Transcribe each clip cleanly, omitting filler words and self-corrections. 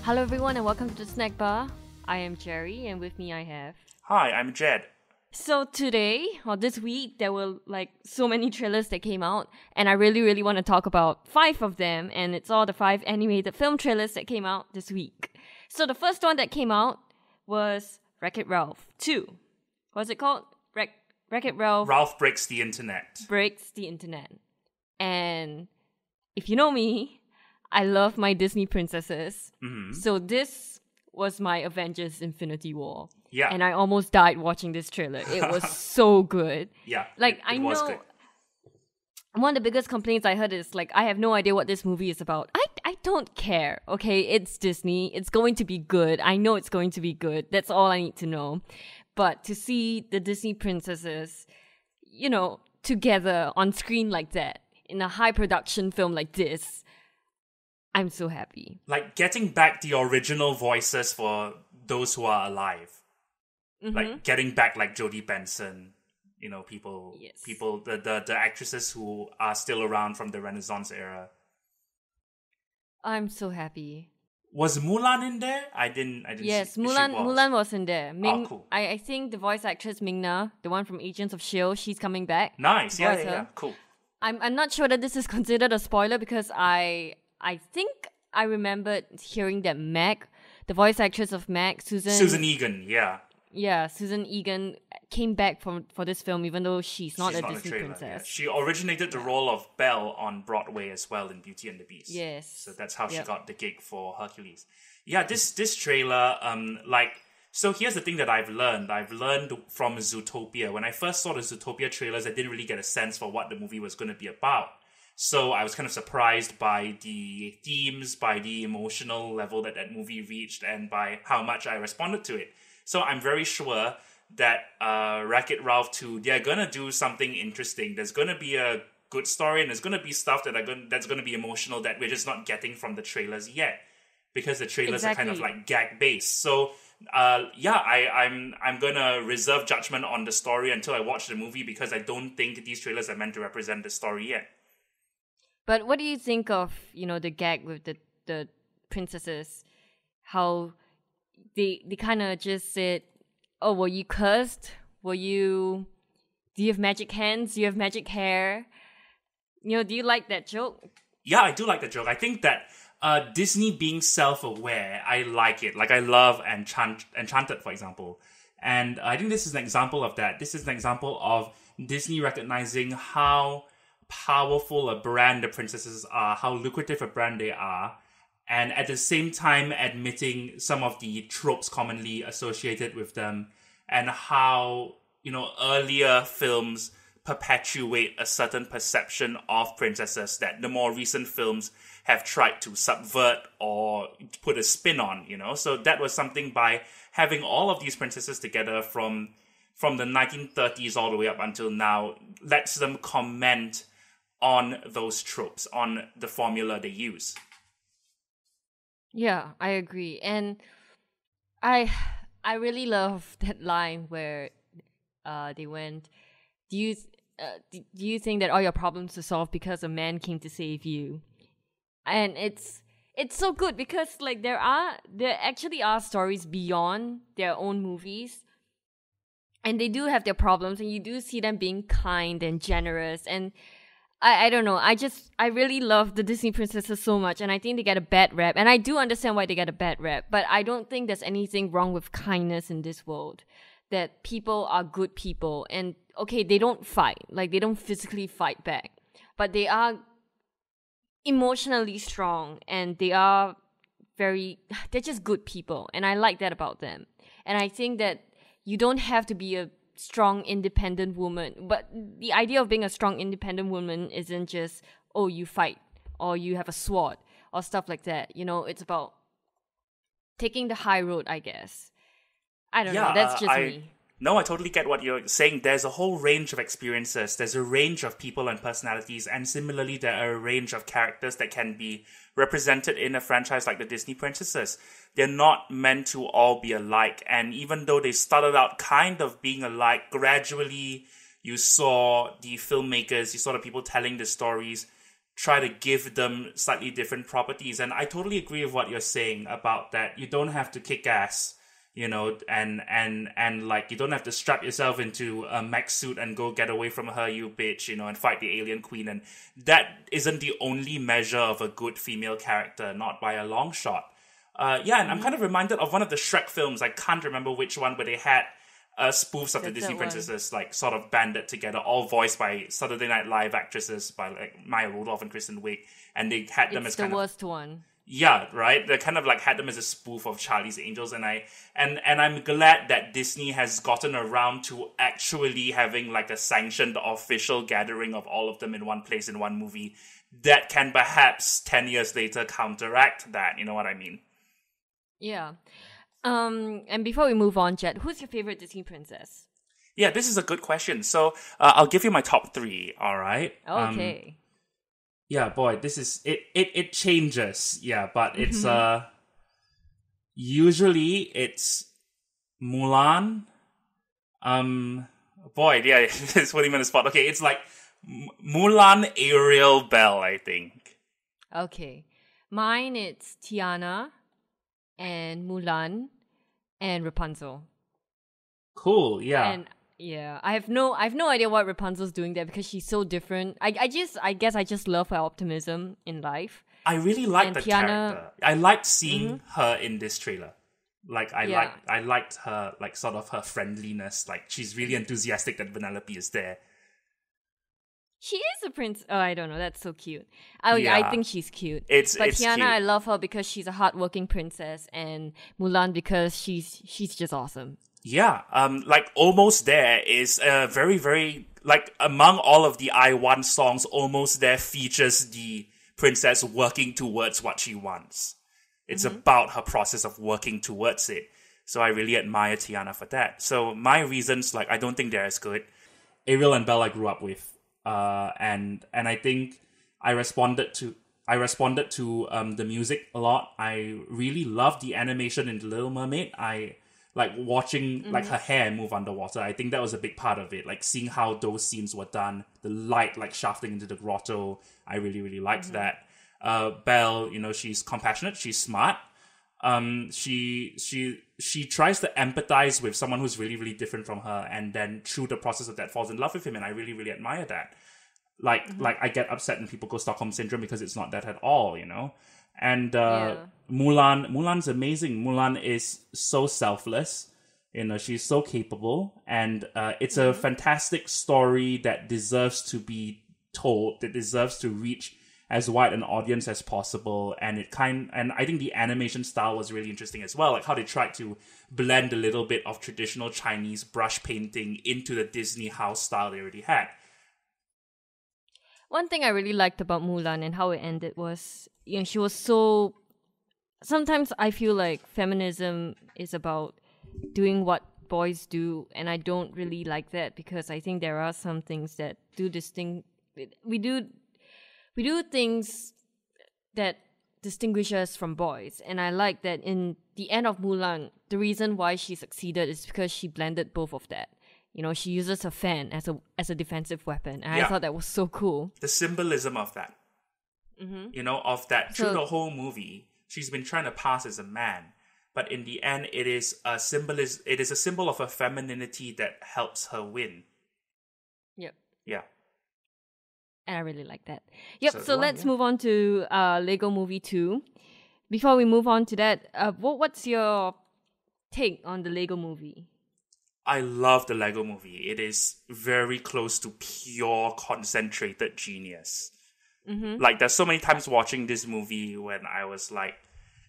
Hello everyone and welcome to the Snack Bar. I am Jerry and with me I have... Hi, I'm Jed. So today, or this week, there were so many trailers that came out and I really want to talk about 5 of them, and it's all the 5 animated film trailers that came out this week. So the first one that came out was Wreck-It Ralph 2. What's it called? Wreck-It Ralph... Ralph Breaks the Internet. Breaks the Internet. And if you know me, I love my Disney princesses. Mm-hmm. So this was my Avengers Infinity War. Yeah. And I almost died watching this trailer. It was so good. Yeah. I know good. One of the biggest complaints I heard is I have no idea what this movie is about. I don't care. Okay, it's Disney. It's going to be good. I know it's going to be good. That's all I need to know. But to see the Disney princesses, together on screen like that, in a high production film like this, I'm so happy. Getting back the original voices for those who are alive. Mm-hmm. Getting back Jodie Benson, people, the actresses who are still around from the Renaissance era. I'm so happy. Was Mulan in there? I didn't. Yes, Mulan was in there. Cool. I think the voice actress Ming-Na, the one from Agents of S.H.I.E.L.D., she's coming back. Nice, yeah, cool. I'm not sure that this is considered a spoiler because I think I remembered hearing that Meg, the voice actress of Meg, Susan Egan, yeah. Yeah, Susan Egan came back for this film even though she's not a Disney princess. Yeah. She originated the role of Belle on Broadway as well in Beauty and the Beast. Yes. So that's how she got the gig for Hercules. Yeah, this trailer, so here's the thing that I've learned. I've learned from Zootopia. When I first saw the Zootopia trailers, I didn't really get a sense for what the movie was going to be about. So I was kind of surprised by the themes, by the emotional level that movie reached, and by how much I responded to it. So I'm very sure that Wreck-It Ralph 2, they're going to do something interesting. There's going to be a good story, and there's going to be stuff that's going to be emotional that we're just not getting from the trailers yet. Because the trailers are kind of gag-based. So, I'm going to reserve judgment on the story until I watch the movie because I don't think these trailers are meant to represent the story yet. But what do you think of, the gag with the princesses? How they kind of just said, oh, were you cursed? Do you have magic hands? Do you have magic hair? Do you like that joke? Yeah, I do like the joke. I think that Disney being self-aware, I like it. I love Enchanted, for example. And I think this is an example of that. This is an example of Disney recognizing how powerful a brand the princesses are, how lucrative a brand they are, and at the same time admitting some of the tropes commonly associated with them, and how, earlier films perpetuate a certain perception of princesses that the more recent films have tried to subvert or put a spin on, So that was something by having all of these princesses together from the 1930s all the way up until now, lets them comment on those tropes, on the formula they use. Yeah, I agree. And I really love that line where they went, do you think that all your problems are solved because a man came to save you? And it's so good because there actually are stories beyond their own movies, and they do have their problems, and you do see them being kind and generous. And I don't know, I really love the Disney princesses so much, and I think they get a bad rap, and I do understand why they get a bad rap, but I don't think there's anything wrong with kindness in this world. That people are good people, and okay, they don't fight, they don't physically fight back, but they are emotionally strong, and they're just good people, and I like that about them. And I think that you don't have to be a strong, independent woman, but the idea of being a strong, independent woman isn't just, oh, you fight, or you have a sword, or stuff like that. It's about taking the high road, I guess. I don't know, that's just me. No, I totally get what you're saying. There's a whole range of experiences. There's a range of people and personalities. And similarly, there are a range of characters that can be represented in a franchise like the Disney Princesses. They're not meant to all be alike. And even though they started out kind of being alike, gradually you saw the filmmakers, you saw the people telling the stories try to give them slightly different properties. And I totally agree with what you're saying about that. You don't have to kick ass, you know, and like, you don't have to strap yourself into a mech suit and go get away from her, you bitch, you know, and fight the alien queen. And that isn't the only measure of a good female character, not by a long shot. And I'm kind of reminded of one of the Shrek films. I can't remember which one, where they had spoofs of the Disney princesses, like, sort of banded together, all voiced by Saturday Night Live actresses, by like Maya Rudolph and Kristen Wiig, and they had them as the kind worst one. Yeah, right. They kind of like had them as a spoof of Charlie's Angels, and I'm glad that Disney has gotten around to actually having like a sanctioned official gathering of all of them in one place in one movie that can perhaps 10 years later counteract that. You know what I mean? Yeah. And before we move on, Jet, who's your favorite Disney princess? Yeah, this is a good question. So I'll give you my top 3. All right. Okay. Yeah, boy, this is it changes. Yeah, but it's usually it's Mulan. Boy, yeah, it's putting me on the spot. Okay, it's like Mulan, Ariel, Belle, I think. Okay. Mine, it's Tiana and Mulan and Rapunzel. Cool, yeah. And yeah, I have no idea what Rapunzel's doing there because she's so different. I guess I just love her optimism in life. I really like And the Tiana- character. I liked seeing her in this trailer. Like I liked her, like, sort of her friendliness. Like, she's really enthusiastic that Vanellope is there. She is a prince. Oh, I don't know. That's so cute. I think she's cute. But It's Tiana, cute. I love her because she's a hardworking princess, and Mulan because she's just awesome. Yeah, like, Almost There is very, very, like, among all of the I Want songs, Almost There features the princess working towards what she wants. It's about her process of working towards it. So I really admire Tiana for that. So my reasons, like, I don't think they're as good. Ariel and Belle I grew up with. And I think I responded to the music a lot. I really loved the animation in The Little Mermaid. I like watching like her hair move underwater. I think that was a big part of it. Like, seeing how those scenes were done, the light like shafting into the grotto. I really, really liked that. Belle, you know, she's compassionate, she's smart. She tries to empathize with someone who's really, really different from her, and then through the process of that falls in love with him, and I really, really admire that. Like I get upset when people go Stockholm Syndrome because it's not that at all, you know? And Mulan's amazing. Mulan is so selfless. You know, she's so capable, and it's a fantastic story that deserves to be told, that deserves to reach as wide an audience as possible. And I think the animation style was really interesting as well, like how they tried to blend a little bit of traditional Chinese brush painting into the Disney house style they already had. One thing I really liked about Mulan and how it ended was, you know, she was so... Sometimes I feel like feminism is about doing what boys do, and I don't really like that because I think there are some things that we do things that distinguish us from boys, and I like that in the end of Mulan, the reason why she succeeded is because she blended both of that. You know, she uses her fan as a defensive weapon, and I thought that was so cool. The symbolism of that, you know, of that through the whole movie, she's been trying to pass as a man, but in the end, it is a symbol of her femininity that helps her win. Yep. Yeah. And I really like that. Yep, so let's move on to Lego Movie 2. Before we move on to that, what's your take on the Lego Movie? I love the Lego Movie. It is very close to pure concentrated genius. Like, there's so many times watching this movie when I was like,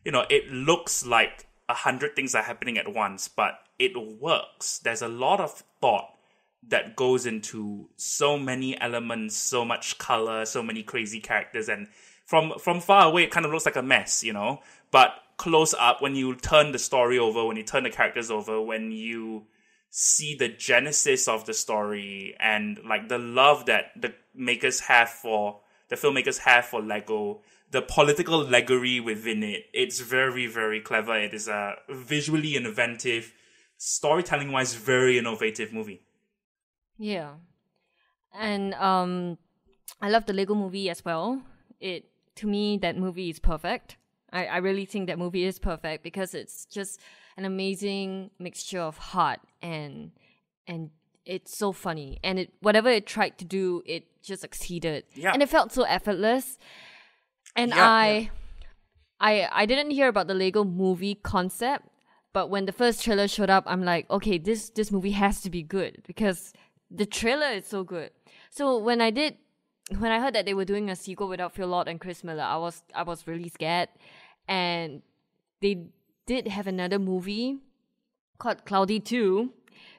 you know, it looks like 100 things are happening at once, but it works. There's a lot of thought that goes into so many elements, so much color, so many crazy characters, and from far away it kind of looks like a mess, you know? But close up, when you turn the story over, when you turn the characters over, when you see the genesis of the story and like the love that the filmmakers have for Lego, the political leggery within it, it's very, very clever. It is a visually inventive, storytelling-wise very innovative movie. Yeah. And I love the Lego Movie as well. to me, that movie is perfect. I really think that movie is perfect because it's just an amazing mixture of heart and it's so funny. And whatever it tried to do, it just succeeded. Yeah. And it felt so effortless. And Yeah, I didn't hear about the Lego movie concept, but when the first trailer showed up, I'm like, okay, this movie has to be good because the trailer is so good. So when I heard that they were doing a sequel without Phil Lord and Chris Miller, I was really scared. And they did have another movie called Cloudy 2,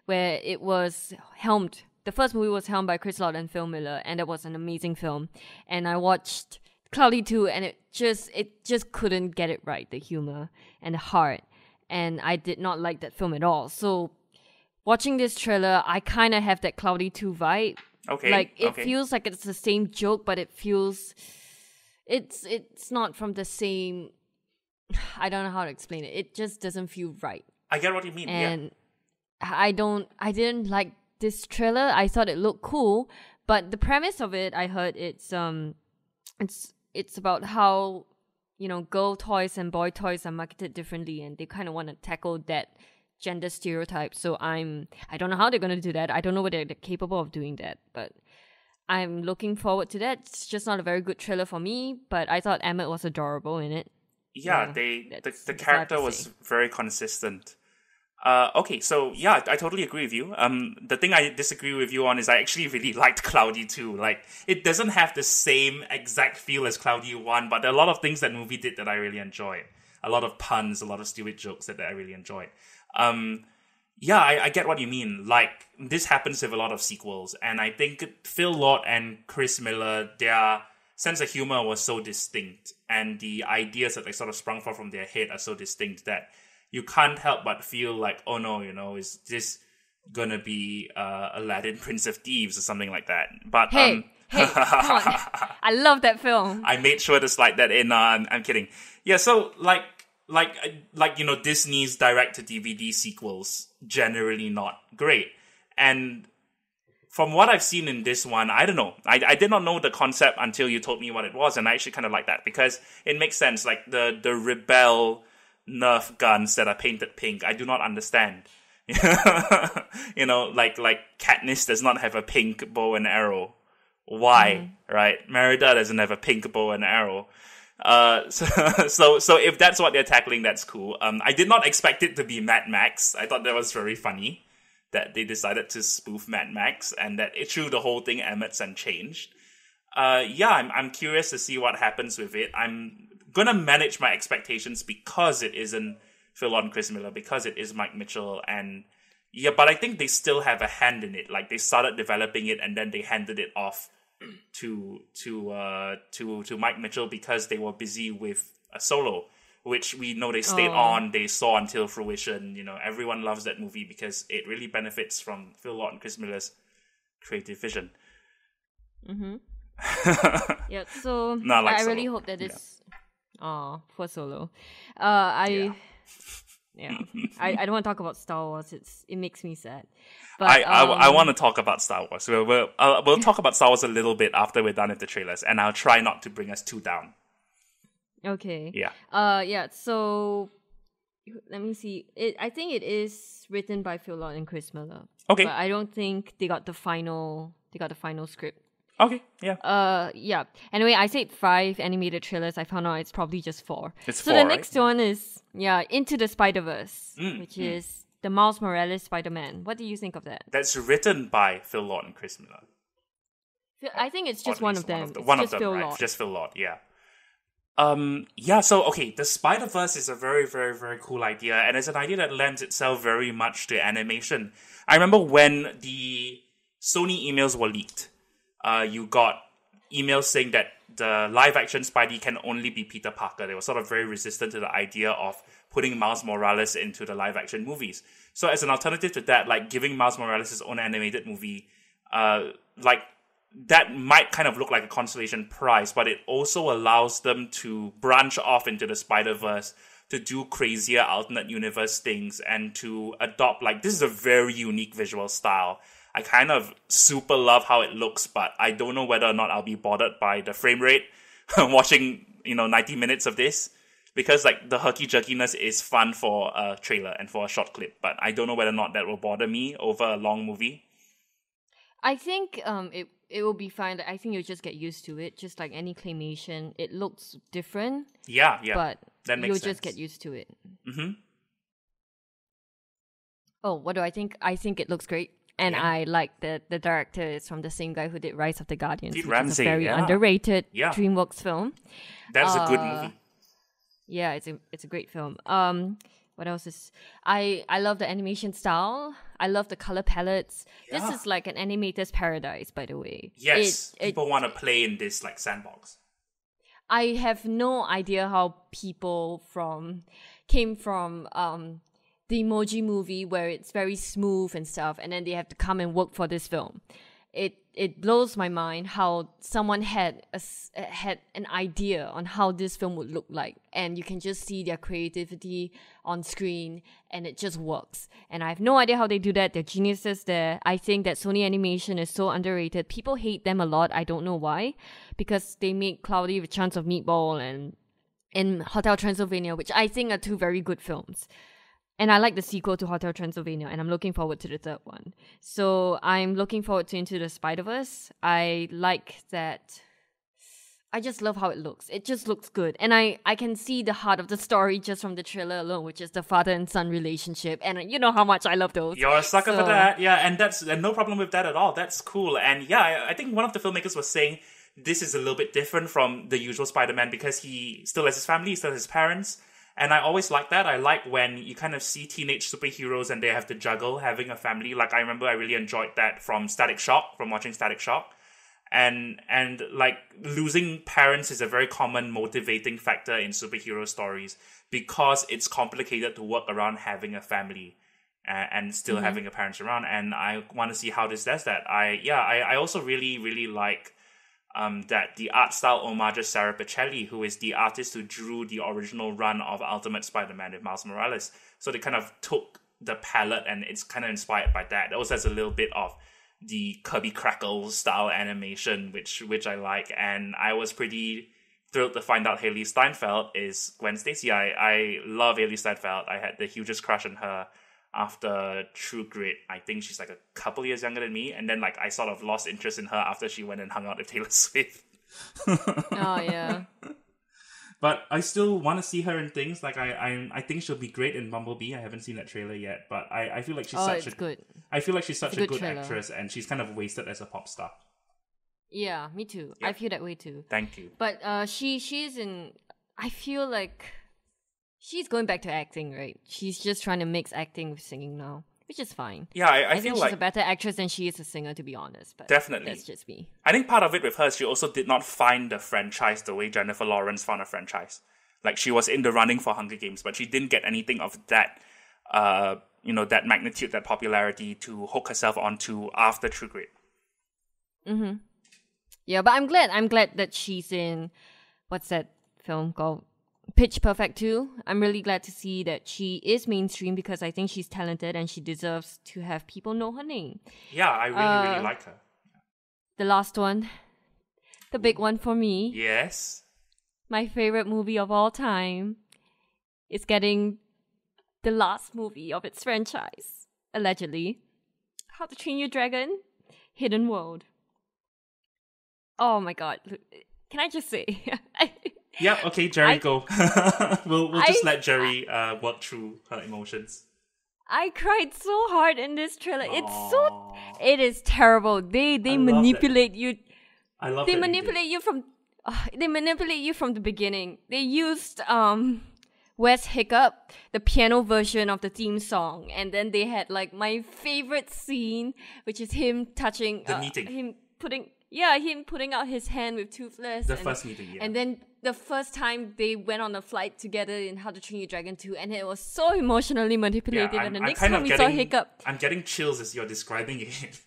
where it was helmed. The first movie was helmed by Chris Lord and Phil Miller, and that was an amazing film. And I watched Cloudy 2, and it just couldn't get it right, the humor and the heart. And I did not like that film at all. So watching this trailer, I kind of have that Cloudy 2 vibe. Okay. Like, it feels like it's the same joke, but it feels... It's not from the same... I don't know how to explain it. It just doesn't feel right. I get what you mean, and I didn't like this trailer. I thought it looked cool, but the premise of it, I heard it's about how, girl toys and boy toys are marketed differently, and they kind of want to tackle that gender stereotype. So I don't know how they're going to do that. I don't know whether they're capable of doing that, but I'm looking forward to that. It's just not a very good trailer for me, but I thought Emmett was adorable in it. Yeah, the character was very consistent. Okay, so yeah, I totally agree with you. The thing I disagree with you on is I actually really liked Cloudy 2. Like, it doesn't have the same exact feel as Cloudy 1, but there are a lot of things that movie did that I really enjoyed. A lot of puns, a lot of stupid jokes that I really enjoyed. Yeah, I get what you mean. Like, this happens with a lot of sequels, and I think Phil Lord and Chris Miller, their sense of humor was so distinct, and the ideas that they sort of sprung from their head are so distinct that you can't help but feel like, oh no, is this gonna be Aladdin, Prince of Thieves, or something like that? But hey, come on! I love that film. I made sure to slide that in. I'm kidding. Yeah, so like Disney's direct-to-DVD sequels generally not great, and from what I've seen in this one, I don't know. I did not know the concept until you told me what it was, and I actually kind of like that because it makes sense. Like the Rebel Nerf guns that are painted pink, I do not understand. Like Katniss does not have a pink bow and arrow. Why? Right? Merida doesn't have a pink bow and arrow. So if that's what they're tackling, that's cool. I did not expect it to be Mad Max. I thought that was very funny that they decided to spoof Mad Max, and that it threw the whole thing Emmett's unchanged. I'm curious to see what happens with it. I'm gonna manage my expectations because it isn't Phil Lord and Chris Miller, because it is Mike Mitchell, and but I think they still have a hand in it. Like, they started developing it and then they handed it off to Mike Mitchell because they were busy with a Solo, which we know they stayed on, they saw until fruition. Everyone loves that movie because it really benefits from Phil Lord and Chris Miller's creative vision. Mm-hmm. Yeah, so no, I really hope that this... Oh, for Solo. I don't want to talk about Star Wars. It makes me sad. But I want to talk about Star Wars. We'll talk about Star Wars a little bit after we're done with the trailers, and I'll try not to bring us too down. Okay. Yeah. So let me see. I think it is written by Phil Lord and Chris Miller. Okay. But I don't think they got the final script. Okay. Yeah. Yeah. Anyway, I said 5 animated trailers. I found out it's probably just 4. It's so 4, the next one is Into the Spiderverse, which is the Miles Morales Spider-Man. What do you think of that? That's written by Phil Lord and Chris Miller. I think it's just one of them. One of just them, Phil right? Lord. Just Phil Lord, yeah. So, okay, the Spider-Verse is a very, very, very cool idea, and it's an idea that lends itself very much to animation. I remember when the Sony emails were leaked, you got emails saying that the live-action Spidey can only be Peter Parker. They were sort of very resistant to the idea of putting Miles Morales into the live-action movies. So as an alternative to that, like giving Miles Morales his own animated movie, that might kind of look like a consolation prize, but it also allows them to branch off into the Spider-Verse, to do crazier alternate universe things, and to adopt, this is a very unique visual style. I kind of super love how it looks, but I don't know whether or not I'll be bothered by the frame rate. watching 90 minutes of this, because like the herky jerkiness is fun for a trailer and for a short clip, but I don't know whether or not that will bother me over a long movie. I think it will be fine. I think you'll just get used to it. Just like any claymation, it looks different. Yeah, But that makes you'll sense. just get used to it. Mm-hmm. Oh, what do I think? I think it looks great. And Yeah. I like that the director is from the same guy who did Rise of the Guardians, Pete which is Ramsey, a very yeah. underrated Yeah. DreamWorks film. That's a good movie. Yeah, it's a great film. What else is I love the animation style. I love the color palettes. Yeah. This is like an animator's paradise, by the way. Yes, people want to play in this like sandbox. I have no idea how people came from the Emoji Movie, where it's very smooth and stuff, and then they have to come and work for this film. It blows my mind how someone had an idea on how this film would look like, and you can just see their creativity on screen, and it just works. And I have no idea how they do that. They're geniuses there. I think that Sony Animation is so underrated. People hate them a lot. I don't know why, because they make Cloudy with Chance of Meatball and Hotel Transylvania, which I think are two very good films. And I like the sequel to Hotel Transylvania, and I'm looking forward to the third one. So I'm looking forward to Into the Spiderverse. I like that. I just love how it looks. It just looks good. And I can see the heart of the story just from the trailer alone, which is the father and son relationship. And you know how much I love those. You're a sucker for that. Yeah, and no problem with that at all. That's cool. And yeah, I think one of the filmmakers was saying this is a little bit different from the usual Spider-Man because he still has his family, he still has his parents. And I always like that. I like when you kind of see teenage superheroes and they have to juggle having a family. Like I remember I really enjoyed that from watching Static Shock. And like losing parents is a very common motivating factor in superhero stories because it's complicated to work around having a family and still having a parents around. And I want to see how this does that. I also really, really like that the art style homages Sarah Pichelli, who is the artist who drew the original run of Ultimate Spider-Man with Miles Morales. So they kind of took the palette and it's kind of inspired by that. It also has a little bit of the Kirby Crackle style animation, which I like. And I was pretty thrilled to find out Haley Steinfeld is Gwen Stacy. I love Haley Steinfeld. I had the hugest crush on her after True Grit. I think she's like a couple years younger than me, and then like I sort of lost interest in her after she went and hung out with Taylor Swift. Oh yeah. But I still want to see her in things. Like I think she'll be great in Bumblebee. I haven't seen that trailer yet, but I feel like she's good. I feel like she's such a good trailer. actress, and she's kind of wasted as a pop star. Yeah, me too. Yep. I feel that way too. Thank you. But she's in. I feel like she's going back to acting, right? She's just trying to mix acting with singing now, which is fine. Yeah, I I feel think like she's a better actress than she is a singer, to be honest. But definitely. that's just me. I think part of it with her, she also did not find the franchise the way Jennifer Lawrence found a franchise. Like, she was in the running for Hunger Games, but she didn't get anything of that, that magnitude, that popularity to hook herself onto after True Grit. Mm-hmm. Yeah, but I'm glad that she's in, what's that film called? Pitch Perfect 2. I'm really glad to see that she is mainstream because I think she's talented and she deserves to have people know her name. Yeah, I really like her. The last one, the big one for me. Yes. My favorite movie of all time is getting the last movie of its franchise, allegedly. How to Train Your Dragon, Hidden World. Oh my god. Can I just say... Yeah, okay, Jerry, go. we'll just let Jerry work through her emotions. I cried so hard in this trailer. Aww. It is terrible. They manipulate you. I love They manipulate you from the beginning. They used Wes Hiccup, the piano version of the theme song, and then they had like my favorite scene, which is him touching the meeting. him putting out his hand with Toothless. First meeting, yeah. And then the first time they went on a flight together in How to Train Your Dragon 2, and it was so emotionally manipulative. And the next time we saw Hiccup... I'm getting chills as you're describing it.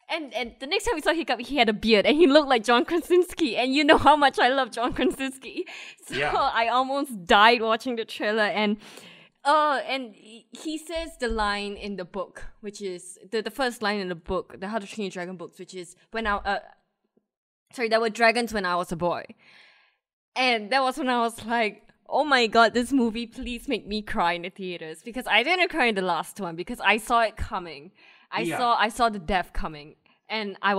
And the next time we saw Hiccup, he had a beard, and he looked like John Krasinski. And you know how much I love John Krasinski. So yeah. I almost died watching the trailer. And he says the line in the book, which is... The first line in the book, the How to Train Your Dragon books, which is... there were dragons when I was a boy. And that was when I was like, oh my god, this movie, please make me cry in the theaters. Because I didn't cry in the last one because I saw it coming. I saw the death coming. And I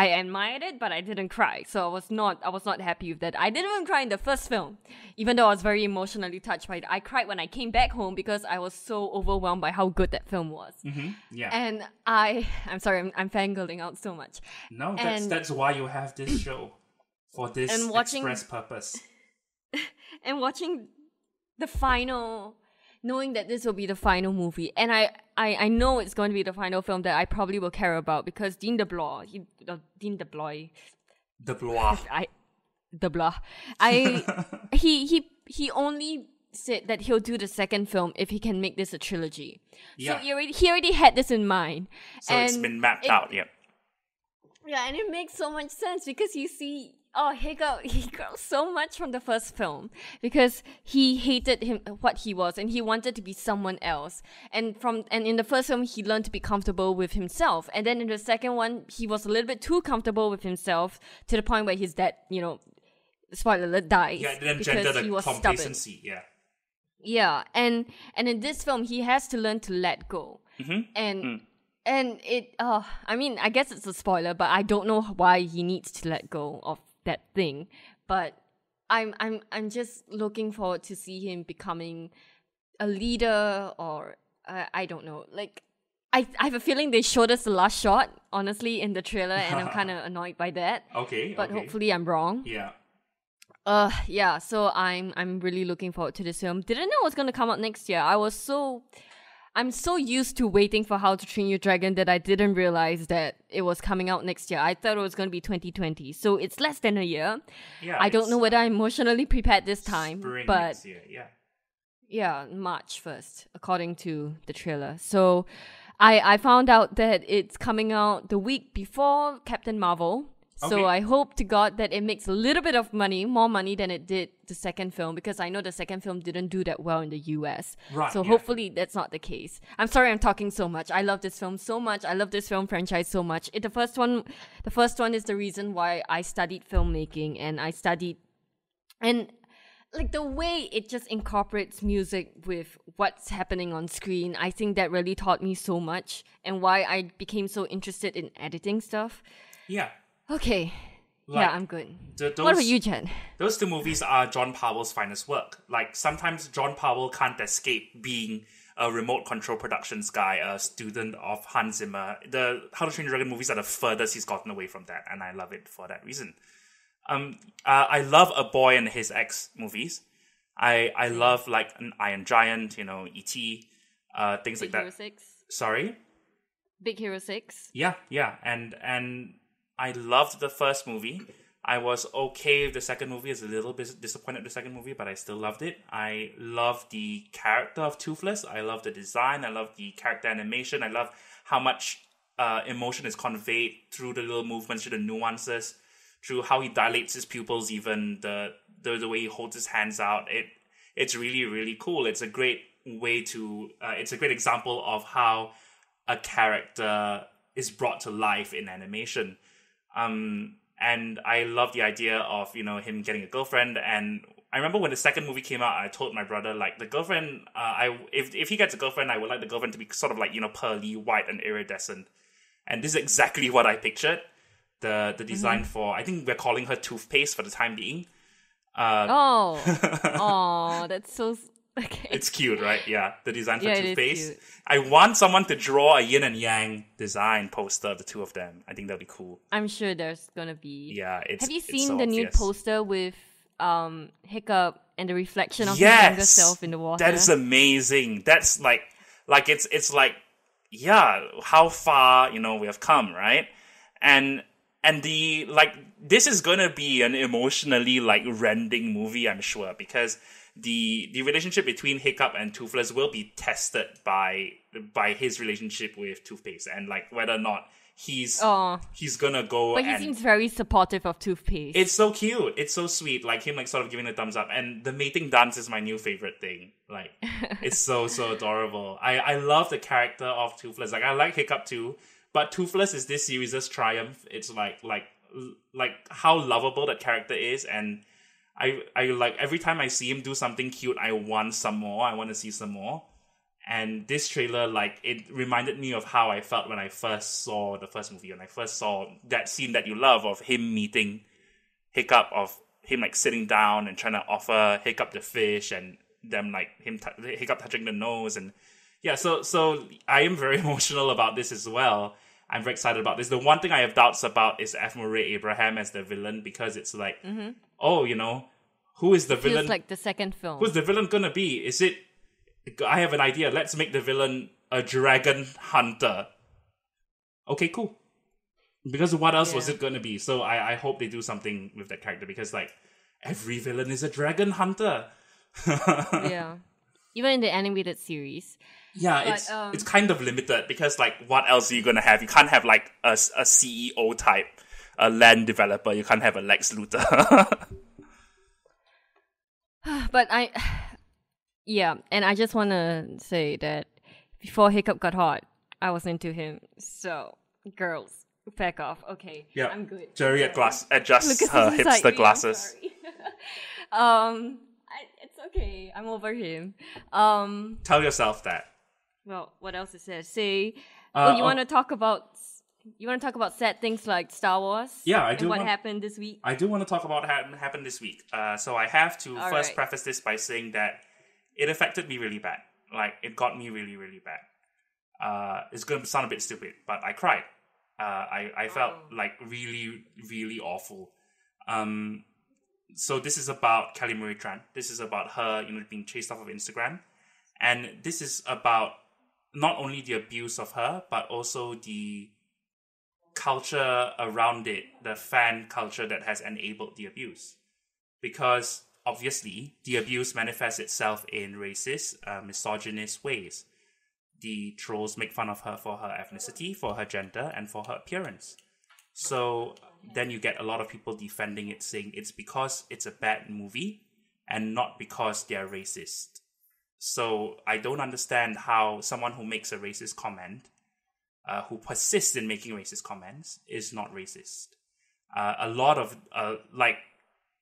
admired it, but I didn't cry. So I was not happy with that. I didn't even cry in the first film, even though I was very emotionally touched by it. I cried when I came back home because I was so overwhelmed by how good that film was. Mm-hmm. Yeah. And I'm sorry, I'm fangirling out so much. No, that's why you have this show, for this express purpose. And watching the final, knowing that this will be the final movie, and I know it's going to be the final film that I probably will care about because Dean DeBlois, he only said that he'll do the second film if he can make this a trilogy. Yeah. So he already had this in mind. So it's been mapped out, yeah. Yeah, and it makes so much sense because you see, he grew so much from the first film because he hated what he was and he wanted to be someone else. And in the first film, he learned to be comfortable with himself. And then in the second one, he was a little bit too comfortable with himself to the point where his dad, spoiler alert, dies. Yeah, it didn't gender the complacency, stubborn. Yeah, and in this film, he has to learn to let go. Mm-hmm. And it, I mean, I guess it's a spoiler, but I don't know why he needs to let go of that thing. But I'm just looking forward to see him becoming a leader, or I don't know. Like, I have a feeling they showed us the last shot, honestly, in the trailer, and I'm kind of annoyed by that. Okay. But hopefully I'm wrong. Yeah. Yeah. So I'm really looking forward to this film. Didn't know it was gonna come out next year. I'm so used to waiting for How to Train Your Dragon that I didn't realize that it was coming out next year. I thought it was going to be 2020. So it's less than a year. Yeah, I don't know whether I'm emotionally prepared this time. Spring but next year, yeah. Yeah, March 1st, according to the trailer. So I found out that it's coming out the week before Captain Marvel. So Okay. I hope to God that it makes a little bit of money, more money than it did the second film, because I know the second film didn't do that well in the US. Right, So yeah. hopefully that's not the case. I'm sorry I'm talking so much. I love this film so much. I love this film franchise so much. The first one is the reason why I studied filmmaking, and like the way it just incorporates music with what's happening on screen, I think that really taught me so much, and why I became so interested in editing stuff. Yeah. Okay. Like, yeah, I'm good. those, What about you, Jen? Those two movies are John Powell's finest work. Like, sometimes John Powell can't escape being a remote control productions guy, a student of Hans Zimmer. The How to Train Your Dragon movies are the furthest he's gotten away from that, and I love it for that reason. I love A Boy and His Ex movies. I love, like, an Iron Giant, E.T., things like that. Big Hero 6? Sorry? Big Hero 6? Yeah. And I loved the first movie. I was okay with the second movie. I was a little bit disappointed with the second movie, but I still loved it. I love the character of Toothless. I love the design. I love the character animation. I love how much emotion is conveyed through the little movements, through the nuances, through how he dilates his pupils, even the way he holds his hands out. It's really, really cool. It's a great way to... it's a great example of how a character is brought to life in animation. And I love the idea of, him getting a girlfriend. And I remember when the second movie came out, I told my brother, like, the girlfriend, if he gets a girlfriend, I would like the girlfriend to be sort of like, pearly, white, and iridescent. And this is exactly what I pictured. The design for, I think we're calling her Toothpaste for the time being. That's so... Okay. It's cute, right? Yeah, the design for Yeah, it is Toothpaste. cute. I want someone to draw a yin and yang design poster of the two of them. I think that'd be cool. I'm sure there's gonna be. Yeah, Have you it's seen so the new obvious. poster with Hiccup and the reflection of his younger self in the water? That is amazing. That's like it's like, yeah, how far we have come, right? And the this is gonna be an emotionally rending movie, I'm sure, because the relationship between Hiccup and Toothless will be tested by his relationship with Toothpaste, and whether or not he's gonna go. But he seems very supportive of Toothpaste. It's so cute. It's so sweet. Like him sort of giving a thumbs up. And the mating dance is my new favorite thing. It's so adorable. I love the character of Toothless. I like Hiccup too, but Toothless is this series' triumph. It's like how lovable that character is, and I like every time I see him do something cute, I want some more. I want to see some more. And this trailer, like, it reminded me of how I felt when I first saw the first movie, when I first saw that scene that you love of him meeting Hiccup, of him like sitting down and trying to offer Hiccup the fish, and them like Hiccup touching the nose. And yeah, so I am very emotional about this as well. I'm very excited about this. The one thing I have doubts about is F. Murray Abraham as the villain, because it's like, oh, you know, who is the villain? Feels like the second film. Who's the villain gonna be? Is it? I have an idea. Let's make the villain a dragon hunter. Okay, cool. Because what else was it gonna be? So I hope they do something with that character, because like every villain is a dragon hunter. Yeah, even in the animated series. Yeah, but, it's kind of limited, because like what else are you gonna have? You can't have like a CEO type, a land developer. You can't have a Lex Luthor. But yeah, and I just want to say that before Hiccup got hot, I was into him. So girls, back off. Okay, yeah, I'm good. Jerry adjusts her hipster glasses. It's okay. I'm over him. Tell yourself that. Well, what else is there? Say, you want to talk about sad things like Star Wars? Yeah, I do. What happened this week? I do want to talk about what happened this week. So I have to first preface this by saying that it affected me really bad. Like, it got me really, really bad. It's going to sound a bit stupid, but I cried. I felt like really, really awful. So this is about Kelly Marie Tran. This is about her, being chased off of Instagram. And this is about not only the abuse of her, but also the culture around it, the fan culture that has enabled the abuse. Because, obviously, the abuse manifests itself in racist, misogynist ways. The trolls make fun of her for her ethnicity, for her gender, and for her appearance. So then you get a lot of people defending it, saying it's because it's a bad movie and not because they're racist. So I don't understand how someone who makes a racist comment, who persists in making racist comments, is not racist. A lot of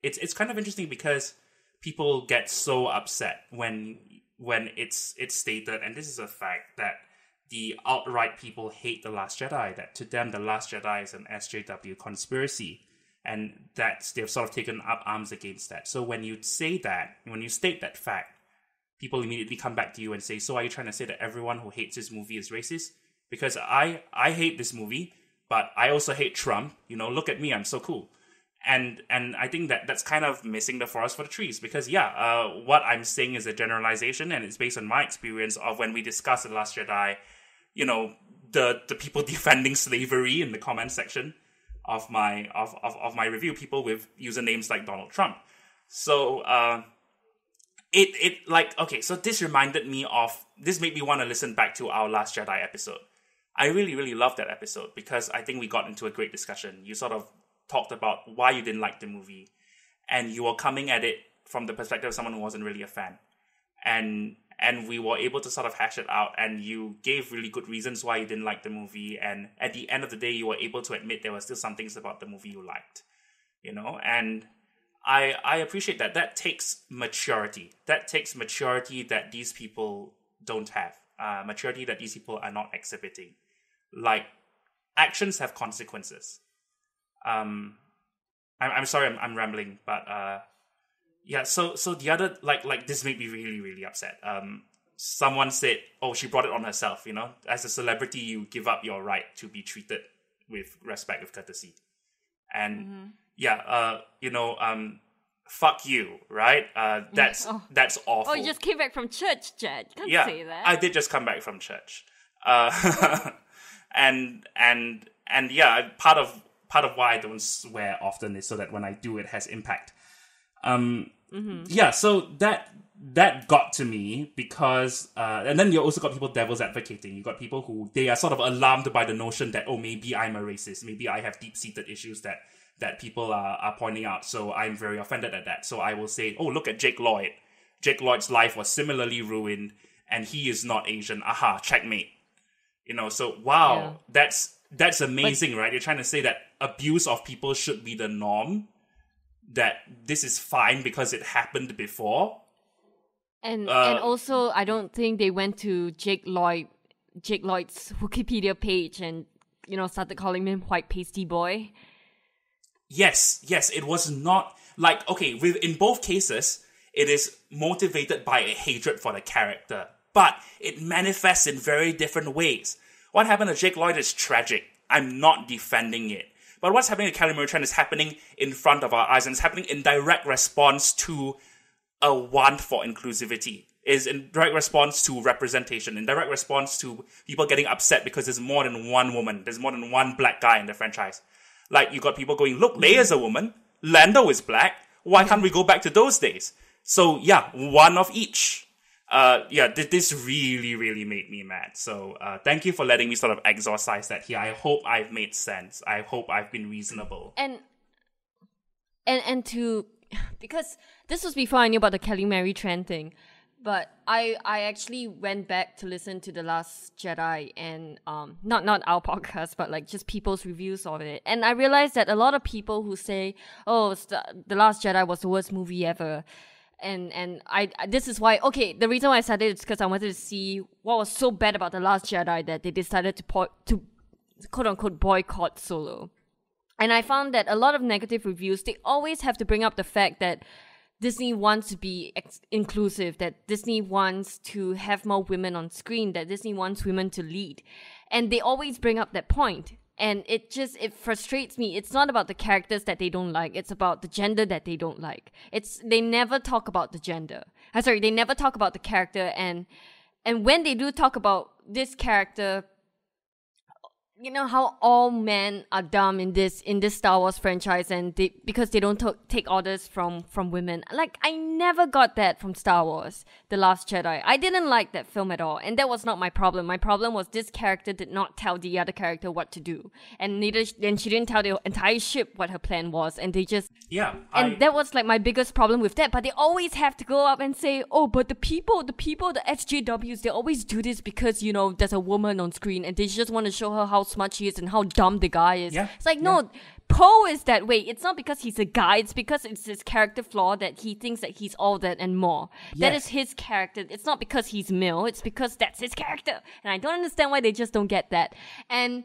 it's kind of interesting, because people get so upset when it's stated, and this is a fact, that the outright people hate The Last Jedi, that to them The Last Jedi is an SJW conspiracy, and that they've sort of taken up arms against that. So when you say that, when you state that fact, people immediately come back to you and say, so are you trying to say that everyone who hates this movie is racist? Because I hate this movie, but I also hate Trump. Look at me, I'm so cool. And I think that's kind of missing the forest for the trees, because what I'm saying is a generalization, and it's based on my experience of when we discuss The Last Jedi, the people defending slavery in the comment section of my of my review, people with usernames like Donald Trump. So so this made me want to listen back to our Last Jedi episode. I really, really loved that episode, because I think we got into a great discussion. You sort of talked about why you didn't like the movie, and you were coming at it from the perspective of someone who wasn't really a fan. And we were able to sort of hash it out, and you gave really good reasons why you didn't like the movie, and at the end of the day, you were able to admit there were still some things about the movie you liked. And I appreciate that. That takes maturity. That takes maturity that these people don't have. Maturity that these people are not exhibiting. Like, actions have consequences. I'm sorry, I'm rambling, but So the other like this made me really, really upset. Someone said, "Oh, she brought it on herself." As a celebrity, you give up your right to be treated with respect, with courtesy, and fuck you, right? That's awful. Oh, you just came back from church, Jed. Can't say that. I did just come back from church. And part of why I don't swear often is so that when I do, it has impact. So that got to me, because and then you also got people devil's advocating. You got people who, they are sort of alarmed by the notion that, oh, maybe I'm a racist, maybe I have deep-seated issues that people are pointing out, so I'm very offended at that. So I will say, oh, look at Jake Lloyd. Jake Lloyd's life was similarly ruined, and he is not Asian. Aha, checkmate. So wow, that's amazing, right? You're trying to say that abuse of people should be the norm, that this is fine because it happened before. And also, I don't think they went to Jake Lloyd's Wikipedia page and, started calling him white pasty boy. Yes, it was not like, okay, in both cases, it is motivated by a hatred for the character, but it manifests in very different ways. What happened to Jake Lloyd is tragic. I'm not defending it. But what's happening to Kelly Marie Tran is happening in front of our eyes, and it's happening in direct response to a want for inclusivity, is in direct response to representation, in direct response to people getting upset because there's more than one woman, there's more than one black guy in the franchise. Like, you got people going, look, Leia's a woman, Lando is black, why can't we go back to those days? So, yeah, one of each. This really, really made me mad. So, thank you for letting me sort of exorcise that here. I hope I've made sense. I hope I've been reasonable. And because this was before I knew about the Kelly Marie Tran thing, but I actually went back to listen to The Last Jedi and not our podcast, but like just people's reviews of it, and I realized that a lot of people who say, "Oh, The Last Jedi was the worst movie ever," and I this is why, okay, the reason why I said it is because I wanted to see what was so bad about The Last Jedi that they decided to quote unquote boycott Solo. And I found that a lot of negative reviews, they always have to bring up the fact that Disney wants to be inclusive, that Disney wants to have more women on screen, that Disney wants women to lead. And they always bring up that point. And it frustrates me. It's not about the characters that they don't like. It's about the gender that they don't like. They never talk about the gender. They never talk about the character. And when they do talk about this character, you know how all men are dumb in this Star Wars franchise, and because they don't take orders from women. Like, I never got that from Star Wars, The Last Jedi. I didn't like that film at all, and that was not my problem. My problem was this character did not tell the other character what to do, and she didn't tell the entire ship what her plan was, and they just that was like my biggest problem with that. But they always have to go up and say, oh, but the people, the SJWs, they always do this because there's a woman on screen, and they just want to show her how smart she is and how dumb the guy is. It's like, no, Poe is that way. It's not because he's a guy, it's because it's his character flaw that he thinks that he's all that and more. That is his character. It's not because he's male, it's because that's his character. And I don't understand why they just don't get that. And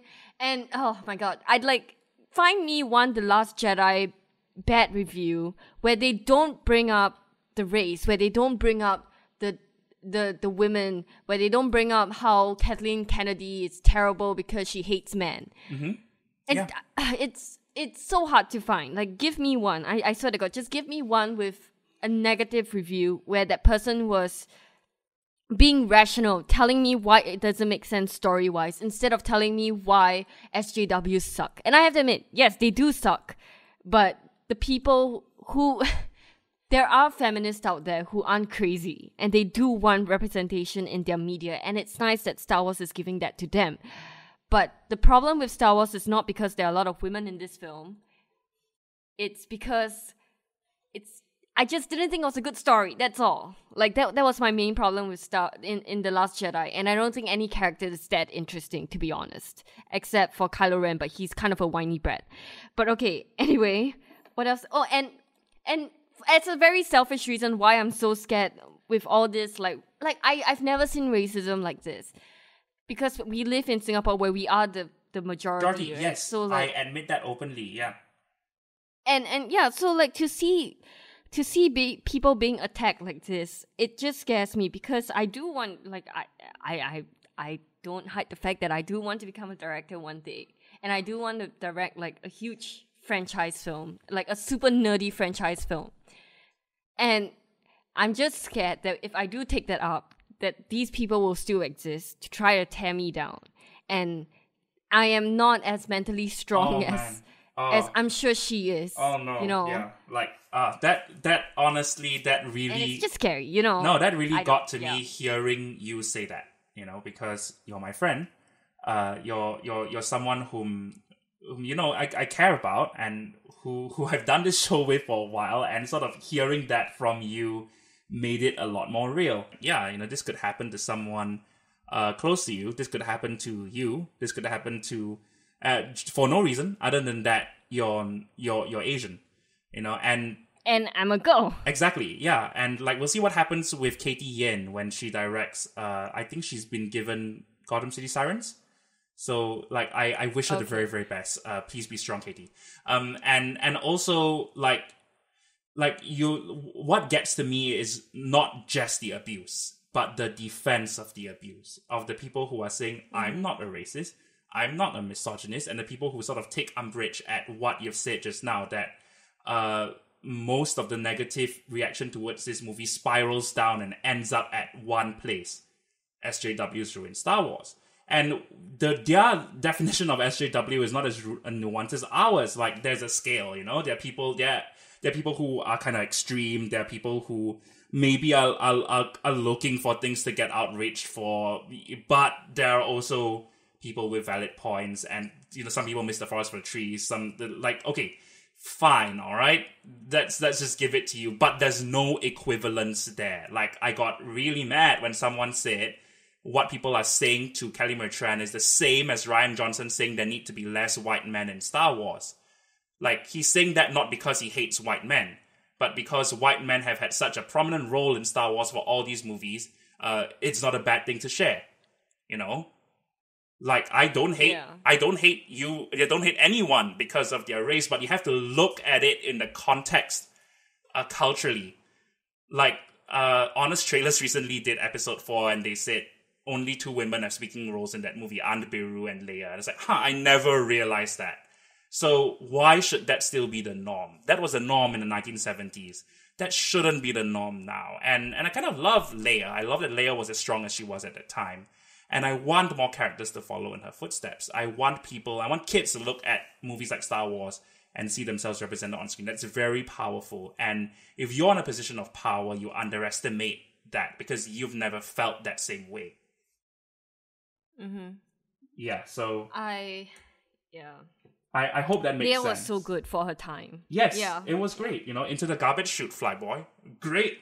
oh my god, I'd like, find me one The Last Jedi bad review where they don't bring up the race, where they don't bring up the women, where they don't bring up how Kathleen Kennedy is terrible because she hates men. Mm-hmm. And it's so hard to find. Like, give me one. I swear to God, just give me one with a negative review where that person was being rational, telling me why it doesn't make sense story-wise, instead of telling me why SJWs suck. And I have to admit, yes, they do suck. But the people who... There are feminists out there who aren't crazy, and they do want representation in their media, and it's nice that Star Wars is giving that to them. But the problem with Star Wars is not because there are a lot of women in this film. It's because I just didn't think it was a good story, that's all. Like, that was my main problem with in The Last Jedi, and I don't think any character is that interesting, to be honest. Except for Kylo Ren, but he's kind of a whiny brat. But okay, anyway, what else? Oh, and it's a very selfish reason why I'm so scared with all this, I've never seen racism like this. Because we live in Singapore where we are the majority. Right? Yes, so, I admit that openly, yeah. And yeah, so to see people being attacked like this, it just scares me, because I do want, I don't hide the fact that I do want to become a director one day. And I do want to direct a huge franchise film, like a super nerdy franchise film. And I'm just scared that if I do take that up, that these people will still exist to try to tear me down. And I am not as mentally strong as I'm sure she is. Oh no, yeah. That honestly, that really... And it's just scary, No, that really got to me hearing you say that, because you're my friend. You're someone whom I care about, and who I've done this show with for a while, and sort of hearing that from you made it a lot more real. Yeah, this could happen to someone close to you. This could happen to you. This could happen to for no reason other than that you're Asian. and I'm a girl. exactly, yeah. And like, we'll see what happens with Katie Yen when she directs. I think she's been given Gotham City Sirens. So like, I wish her the very, very best. Please be strong, Katie. And also what gets to me is not just the abuse, but the defense of the abuse, of the people who are saying, I'm not a racist, I'm not a misogynist, and the people who sort of take umbrage at what you've said just now, that most of the negative reaction towards this movie spirals down and ends up at one place. SJWs ruin Star Wars. And their definition of SJW is not as nuanced as ours. Like, there's a scale, There are people who are kind of extreme. There are people who maybe are looking for things to get outraged for. But there are also people with valid points. And, some people miss the forest for the trees. Okay, fine, all right? Let's just give it to you. But there's no equivalence there. Like, I got really mad when someone said what people are saying to Kelly Marie Tran is the same as Rian Johnson saying there need to be less white men in Star Wars. Like, he's saying that not because he hates white men, but because white men have had such a prominent role in Star Wars for all these movies. It's not a bad thing to share, Like, I don't hate you, I don't hate anyone because of their race, but you have to look at it in the context, culturally. Like, Honest Trailers recently did episode 4, and they said only 2 women have speaking roles in that movie, Aunt Beru and Leia. And it's like, I never realized that. So why should that still be the norm? That was the norm in the 1970s. That shouldn't be the norm now. And I kind of love Leia. I love that Leia was as strong as she was at the time. And I want more characters to follow in her footsteps. I want kids to look at movies like Star Wars and see themselves represented on screen. That's very powerful. And if you're in a position of power, you underestimate that because you've never felt that same way. Mm-hmm. Yeah, so I hope that makes sense. Leia was so good for her time. Yes, yeah. It was great. Into the garbage chute, Flyboy. Great.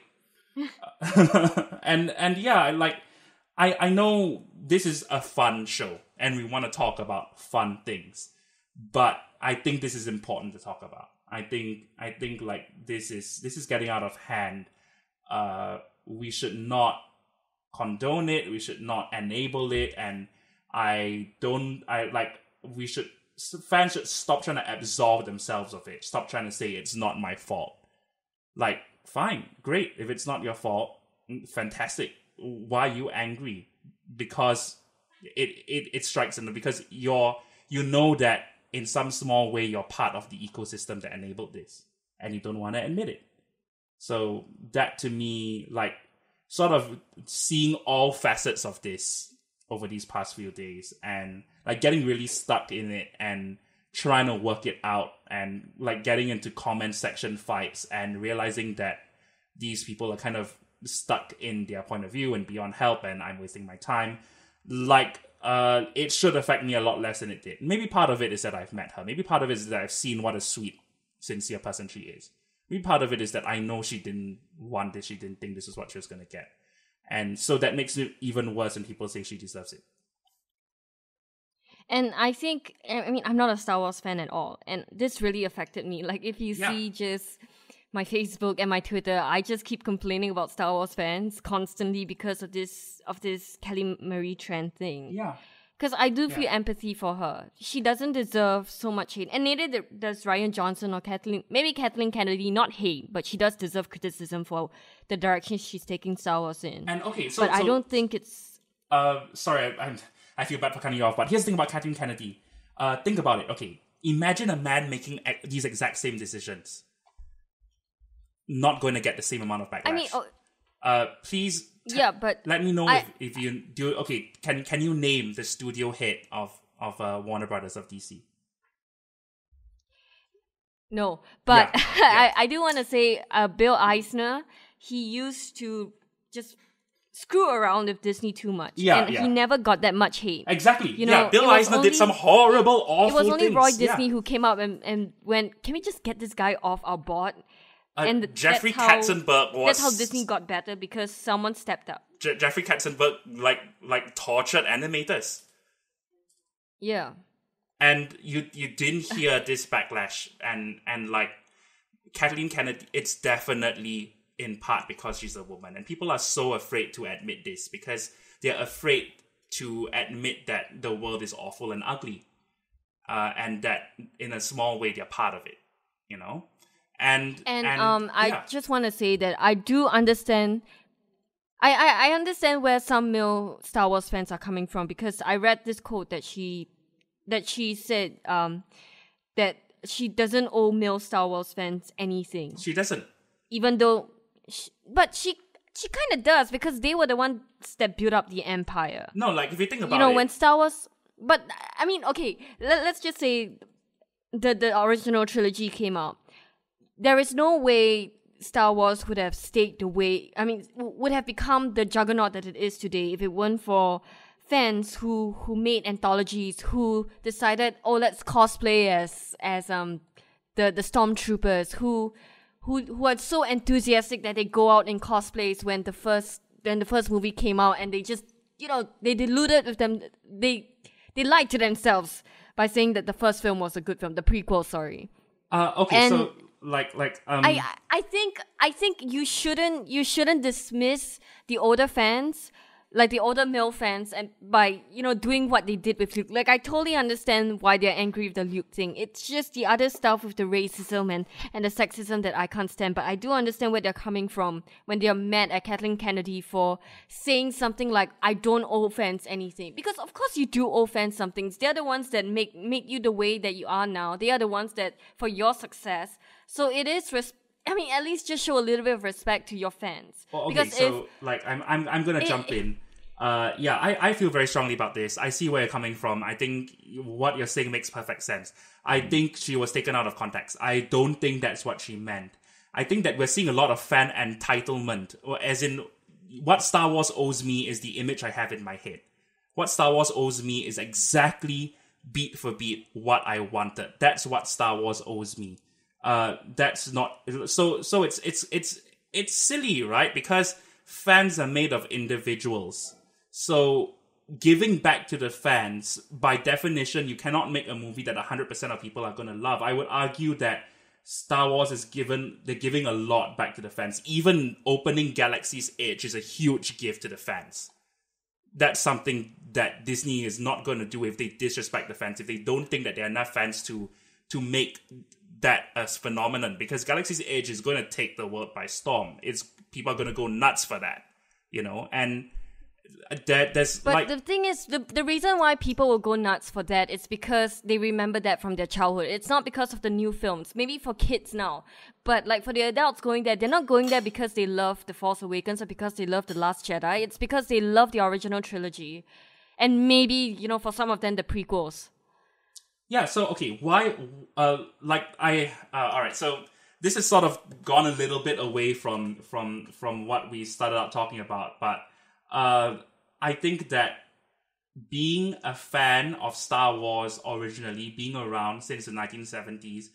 and yeah, like, I know this is a fun show and we want to talk about fun things, but I think this is important to talk about. I think like this is getting out of hand. We should not condone it. We should not enable it. And fans should stop trying to absolve themselves of it. Stop trying to say it's not my fault. Like, fine, great. If it's not your fault, fantastic. Why are you angry? Because it strikes them, because you know that in some small way you're part of the ecosystem that enabled this, and you don't want to admit it. So that, to me, like, sort of seeing all facets of this over these past few days and like getting really stuck in it and trying to work it out and like getting into comment section fights and realizing that these people are kind of stuck in their point of view and beyond help, and I'm wasting my time. Like, it should affect me a lot less than it did. Maybe part of it is that I've met her. Maybe part of it is that I've seen what a sweet, sincere person she is. Maybe part of it is that I know she didn't want this. She didn't think this is what she was going to get. And so that makes it even worse when people say she deserves it. And I think, I'm not a Star Wars fan at all. And this really affected me. Like, if you see just my Facebook and my Twitter, I just keep complaining about Star Wars fans constantly because of this Kelly Marie Tran thing. Yeah. Because I do feel empathy for her. She doesn't deserve so much hate. And neither does Rian Johnson or Kathleen Kennedy, not hate, but she does deserve criticism for the direction she's taking Star Wars in. And okay, but I don't think it's... Sorry, I feel bad for cutting you off, but here's the thing about Kathleen Kennedy. Think about it. Okay, imagine a man making these exact same decisions. Not going to get the same amount of backlash. Please... but let me know if you do. Okay, can you name the studio head of Warner Brothers of DC? No, but I do want to say Bill Eisner, he used to just screw around with Disney too much. He never got that much hate. Exactly. Bill Eisner did some horrible, awful things. It was only Roy Disney who came up and went, can we just get this guy off our board? And Jeffrey Katzenberg was... That's how Disney got better, because someone stepped up. Jeffrey Katzenberg, like tortured animators. Yeah. And you didn't hear this backlash, and like Kathleen Kennedy, it's definitely in part because she's a woman. And people are so afraid to admit this because they're afraid to admit that the world is awful and ugly. And that in a small way, they're part of it, you know? I just want to say that I do understand. I understand where some male Star Wars fans are coming from, because I read this quote that she said that she doesn't owe male Star Wars fans anything. She doesn't. Even though, but she kind of does, because they were the ones that built up the Empire. No, like if you think about it, when Star Wars. But I mean, okay, let's just say the original trilogy came out. There is no way Star Wars would have stayed the way. I mean, would have become the juggernaut that it is today if it weren't for fans who made anthologies, who decided, oh, let's cosplay as the stormtroopers, who are so enthusiastic that they go out in cosplays when the first movie came out, and they just, they deluded with them. They lied to themselves by saying that the first film was a good film, the prequel. Sorry. Okay, and so I think you shouldn't dismiss the older fans, like the older male fans, and by doing what they did with Luke. Like, I totally understand why they're angry with the Luke thing. It's just the other stuff with the racism and the sexism that I can't stand. But I do understand where they're coming from when they're mad at Kathleen Kennedy for saying something like, I don't owe fans anything. Because of course you do owe fans something. They're the ones that make you the way that you are now. They are the ones that, for your success. So it is at least just show a little bit of respect to your fans. Oh, okay, because I'm gonna jump in. I feel very strongly about this. I see where you're coming from. I think what you're saying makes perfect sense. I think she was taken out of context. I don't think that's what she meant. I think that we're seeing a lot of fan entitlement, or as in, what Star Wars owes me is the image I have in my head. What Star Wars owes me is exactly beat for beat what I wanted. That's what Star Wars owes me. That's not so it's silly, right? Because fans are made of individuals. So giving back to the fans, by definition, you cannot make a movie that 100% of people are going to love. I would argue that Star Wars they're giving a lot back to the fans. Even opening Galaxy's Edge is a huge gift to the fans. That's something that Disney is not going to do if they disrespect the fans, if they don't think that there are enough fans to make that as phenomenon, because Galaxy's Edge is going to take the world by storm. People are going to go nuts for that, and there's But the thing is, the reason why people will go nuts for that is because they remember that from their childhood. It's not because of the new films. Maybe for kids now, but like for the adults going there, they're not going there because they love The Force Awakens or because they love The Last Jedi. It's because they love the original trilogy, and maybe for some of them the prequels. Yeah, so, okay, why, all right, so this has sort of gone a little bit away from what we started out talking about, but I think that being a fan of Star Wars originally, being around since the 1970s,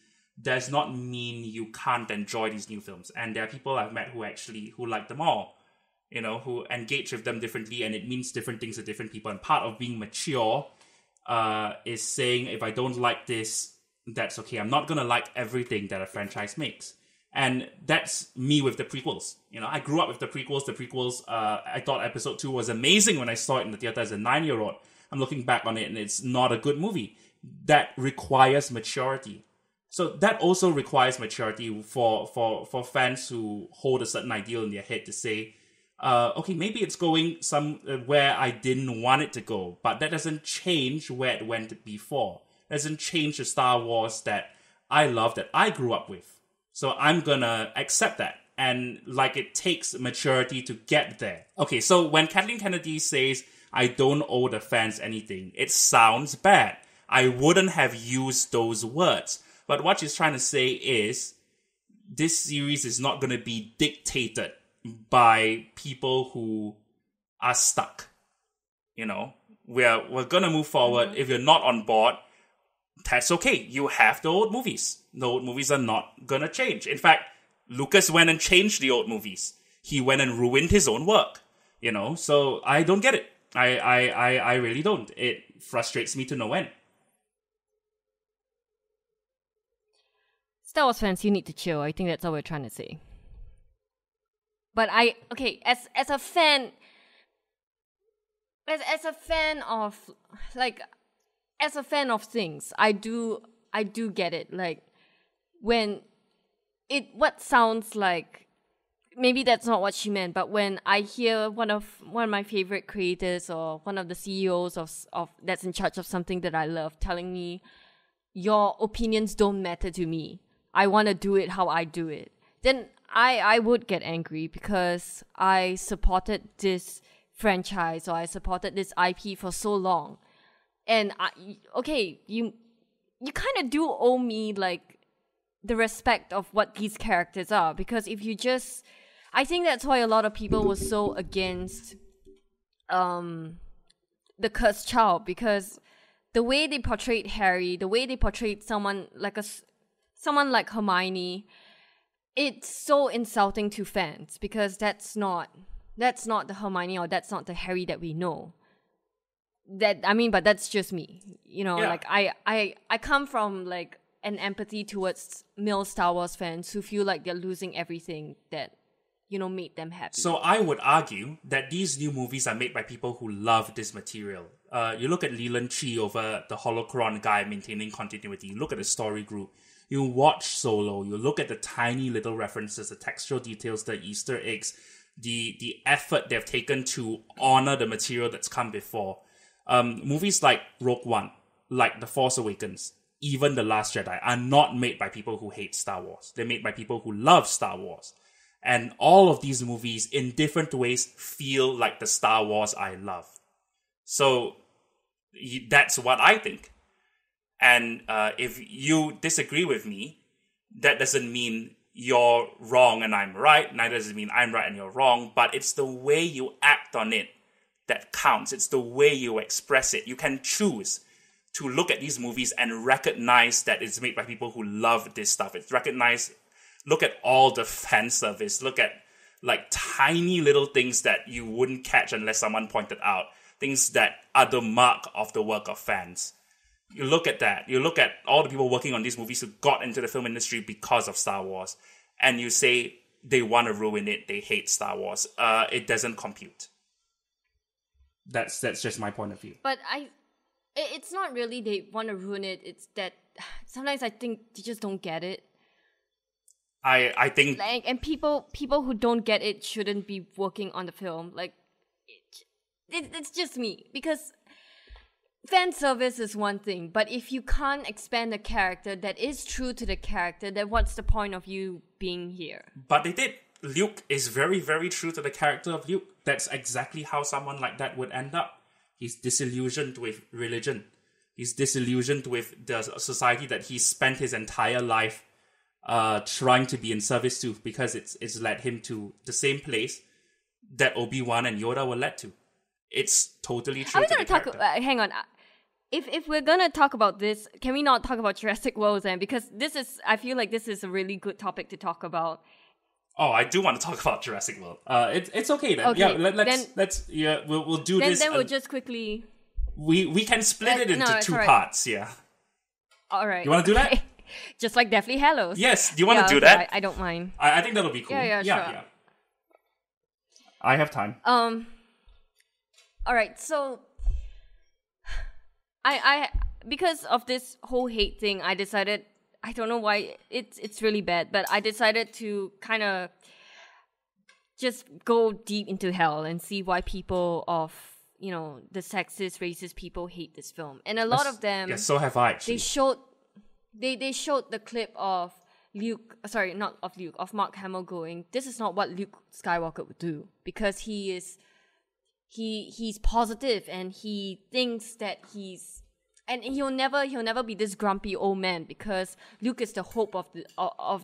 does not mean you can't enjoy these new films. And there are people I've met who like them all, who engage with them differently, and it means different things to different people. And part of being mature is saying, if I don't like this, that's okay. I'm not going to like everything that a franchise makes. And that's me with the prequels. I grew up with the prequels. The prequels, I thought episode 2 was amazing when I saw it in the theater as a 9-year-old. I'm looking back on it and it's not a good movie. That requires maturity. So that also requires maturity for fans who hold a certain ideal in their head to say, okay, maybe it's going somewhere I didn't want it to go, but that doesn't change where it went before. It doesn't change the Star Wars that I love, that I grew up with. So I'm gonna accept that. And it takes maturity to get there. Okay, so when Kathleen Kennedy says, I don't owe the fans anything, it sounds bad. I wouldn't have used those words. But what she's trying to say is, this series is not gonna be dictated by people who are stuck. We're gonna move forward. If you're not on board, that's okay. You have the old movies. The old movies are not gonna change. In fact, Lucas went and changed the old movies. He went and ruined his own work. So I don't get it. I really don't. It frustrates me to no end. Star Wars fans, you need to chill. I think that's all we're trying to say. But as a fan, as a fan of things, I do get it. Like when what sounds like, maybe that's not what she meant, but when I hear one of my favorite creators or one of the CEOs of that's in charge of something that I love telling me, your opinions don't matter to me, I want to do it how I do it, then I would get angry, because I supported this franchise or I supported this IP for so long. And you kind of do owe me like the respect of what these characters are, because if you just, I think that's why a lot of people were so against the Cursed Child, because the way they portrayed Harry, the way they portrayed someone like Hermione, it's so insulting to fans, because that's not the Hermione or that's not the Harry that we know. But that's just me. Like I come from like an empathy towards male Star Wars fans who feel like they're losing everything that, made them happy. So I would argue that these new movies are made by people who love this material. You look at Leland Chi over the Holocron guy maintaining continuity. You look at the story group. You watch Solo. You look at the tiny little references, the textual details, the Easter eggs, the effort they've taken to honor the material that's come before. Movies like Rogue One, like The Force Awakens, even The Last Jedi are not made by people who hate Star Wars. They're made by people who love Star Wars. And all of these movies, in different ways, feel like the Star Wars I love. So that's what I think. And if you disagree with me, that doesn't mean you're wrong and I'm right. Neither does it mean I'm right and you're wrong. But it's the way you act on it that counts. It's the way you express it. You can choose to look at these movies and recognize that it's made by people who love this stuff. It's recognized. Look at all the fan service. Look at like tiny little things that you wouldn't catch unless someone pointed out. Things that are the mark of the work of fans. You look at that. You look at all the people working on these movies who got into the film industry because of Star Wars. And you say they want to ruin it. They hate Star Wars. It doesn't compute. That's just my point of view. But it's not really they want to ruin it. It's that sometimes I think they just don't get it. I think... and people who don't get it shouldn't be working on the film. Like, it's just me. Because fan service is one thing, but if you can't expand a character that is true to the character, then what's the point of you being here? But they did. Luke is very, very true to the character of Luke. That's exactly how someone like that would end up. He's disillusioned with religion. He's disillusioned with the society that he spent his entire life trying to be in service to, because it's led him to the same place that Obi-Wan and Yoda were led to. It's totally true to the character. Hang on. If we're gonna talk about this, can we not talk about Jurassic World then? Because I feel like this is a really good topic to talk about. Oh, I do want to talk about Jurassic World. It's okay then. Okay, we'll do this. Then we'll just quickly. We can split it into two parts. Yeah. All right. You want to do that? Just like Deathly Hallows. Yes. Do you want to do that? I don't mind. I think that'll be cool. Yeah, sure. I have time. All right. So, I because of this whole hate thing, I decided. I don't know why it's really bad, but I decided to kind of just go deep into hell and see why people of the sexist, racist people hate this film. And a lot of them, yes, so have I. Actually. They showed the clip of Mark Hamill going, "This is not what Luke Skywalker would do," because he's positive and he thinks that and he'll never be this grumpy old man, because Luke is the hope of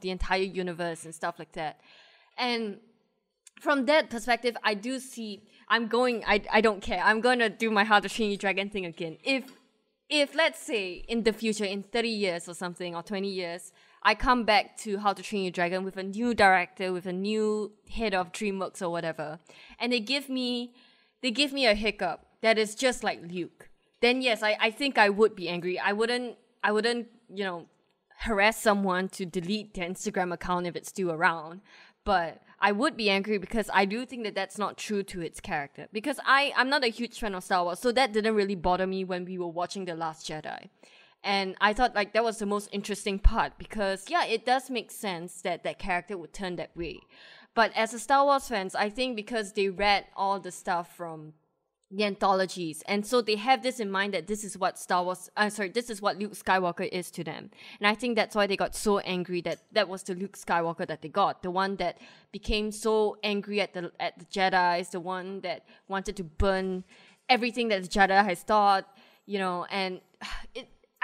the entire universe and stuff like that. And from that perspective, I do see. I don't care. I'm gonna do my How to Train Your Dragon thing again. If let's say in the future, in 30 years or something, or 20 years, I come back to How to Train Your Dragon with a new director, with a new head of DreamWorks or whatever, and they give me a hiccup that is just like Luke, then yes, I think I would be angry. I wouldn't harass someone to delete their Instagram account if it's still around. But I would be angry because I do think that that's not true to its character. Because I'm not a huge fan of Star Wars, so that didn't really bother me when we were watching The Last Jedi. And I thought like that was the most interesting part because yeah, it does make sense that that character would turn that way. But as a Star Wars fans, I think because they read all the stuff from the anthologies, and so they have this in mind that this is what this is what Luke Skywalker is to them. And I think that's why they got so angry that was the Luke Skywalker that they got, the one that became so angry at the Jedi's, the one that wanted to burn everything that the Jedi has taught, and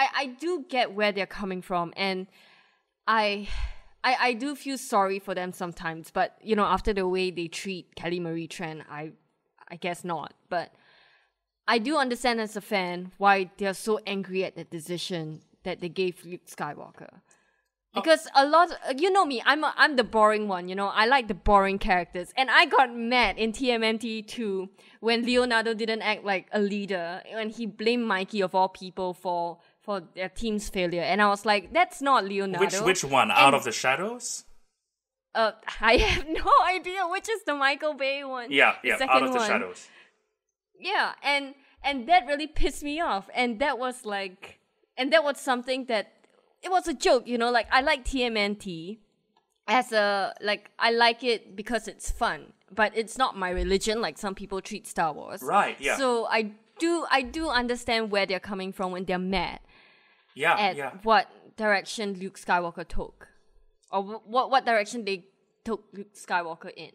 I do get where they're coming from, and I do feel sorry for them sometimes, but after the way they treat Kelly Marie Tran, I guess not. But I do understand as a fan why they're so angry at the decision that they gave Luke Skywalker. Because a lot, me, I'm the boring one, I like the boring characters. And I got mad in TMNT 2 when Leonardo didn't act like a leader, when he blamed Mikey of all people for their team's failure. And I was like, that's not Leonardo. Which one? Out of the Shadows? I have no idea which is the Michael Bay one. Yeah, Out of the Shadows. Yeah, and that really pissed me off. And that was something that, it was a joke, like I like TMNT I like it because it's fun, but it's not my religion like some people treat Star Wars. Right, yeah. So I do understand where they're coming from when they're mad. At what direction Luke Skywalker took. Or what direction they took Luke Skywalker in.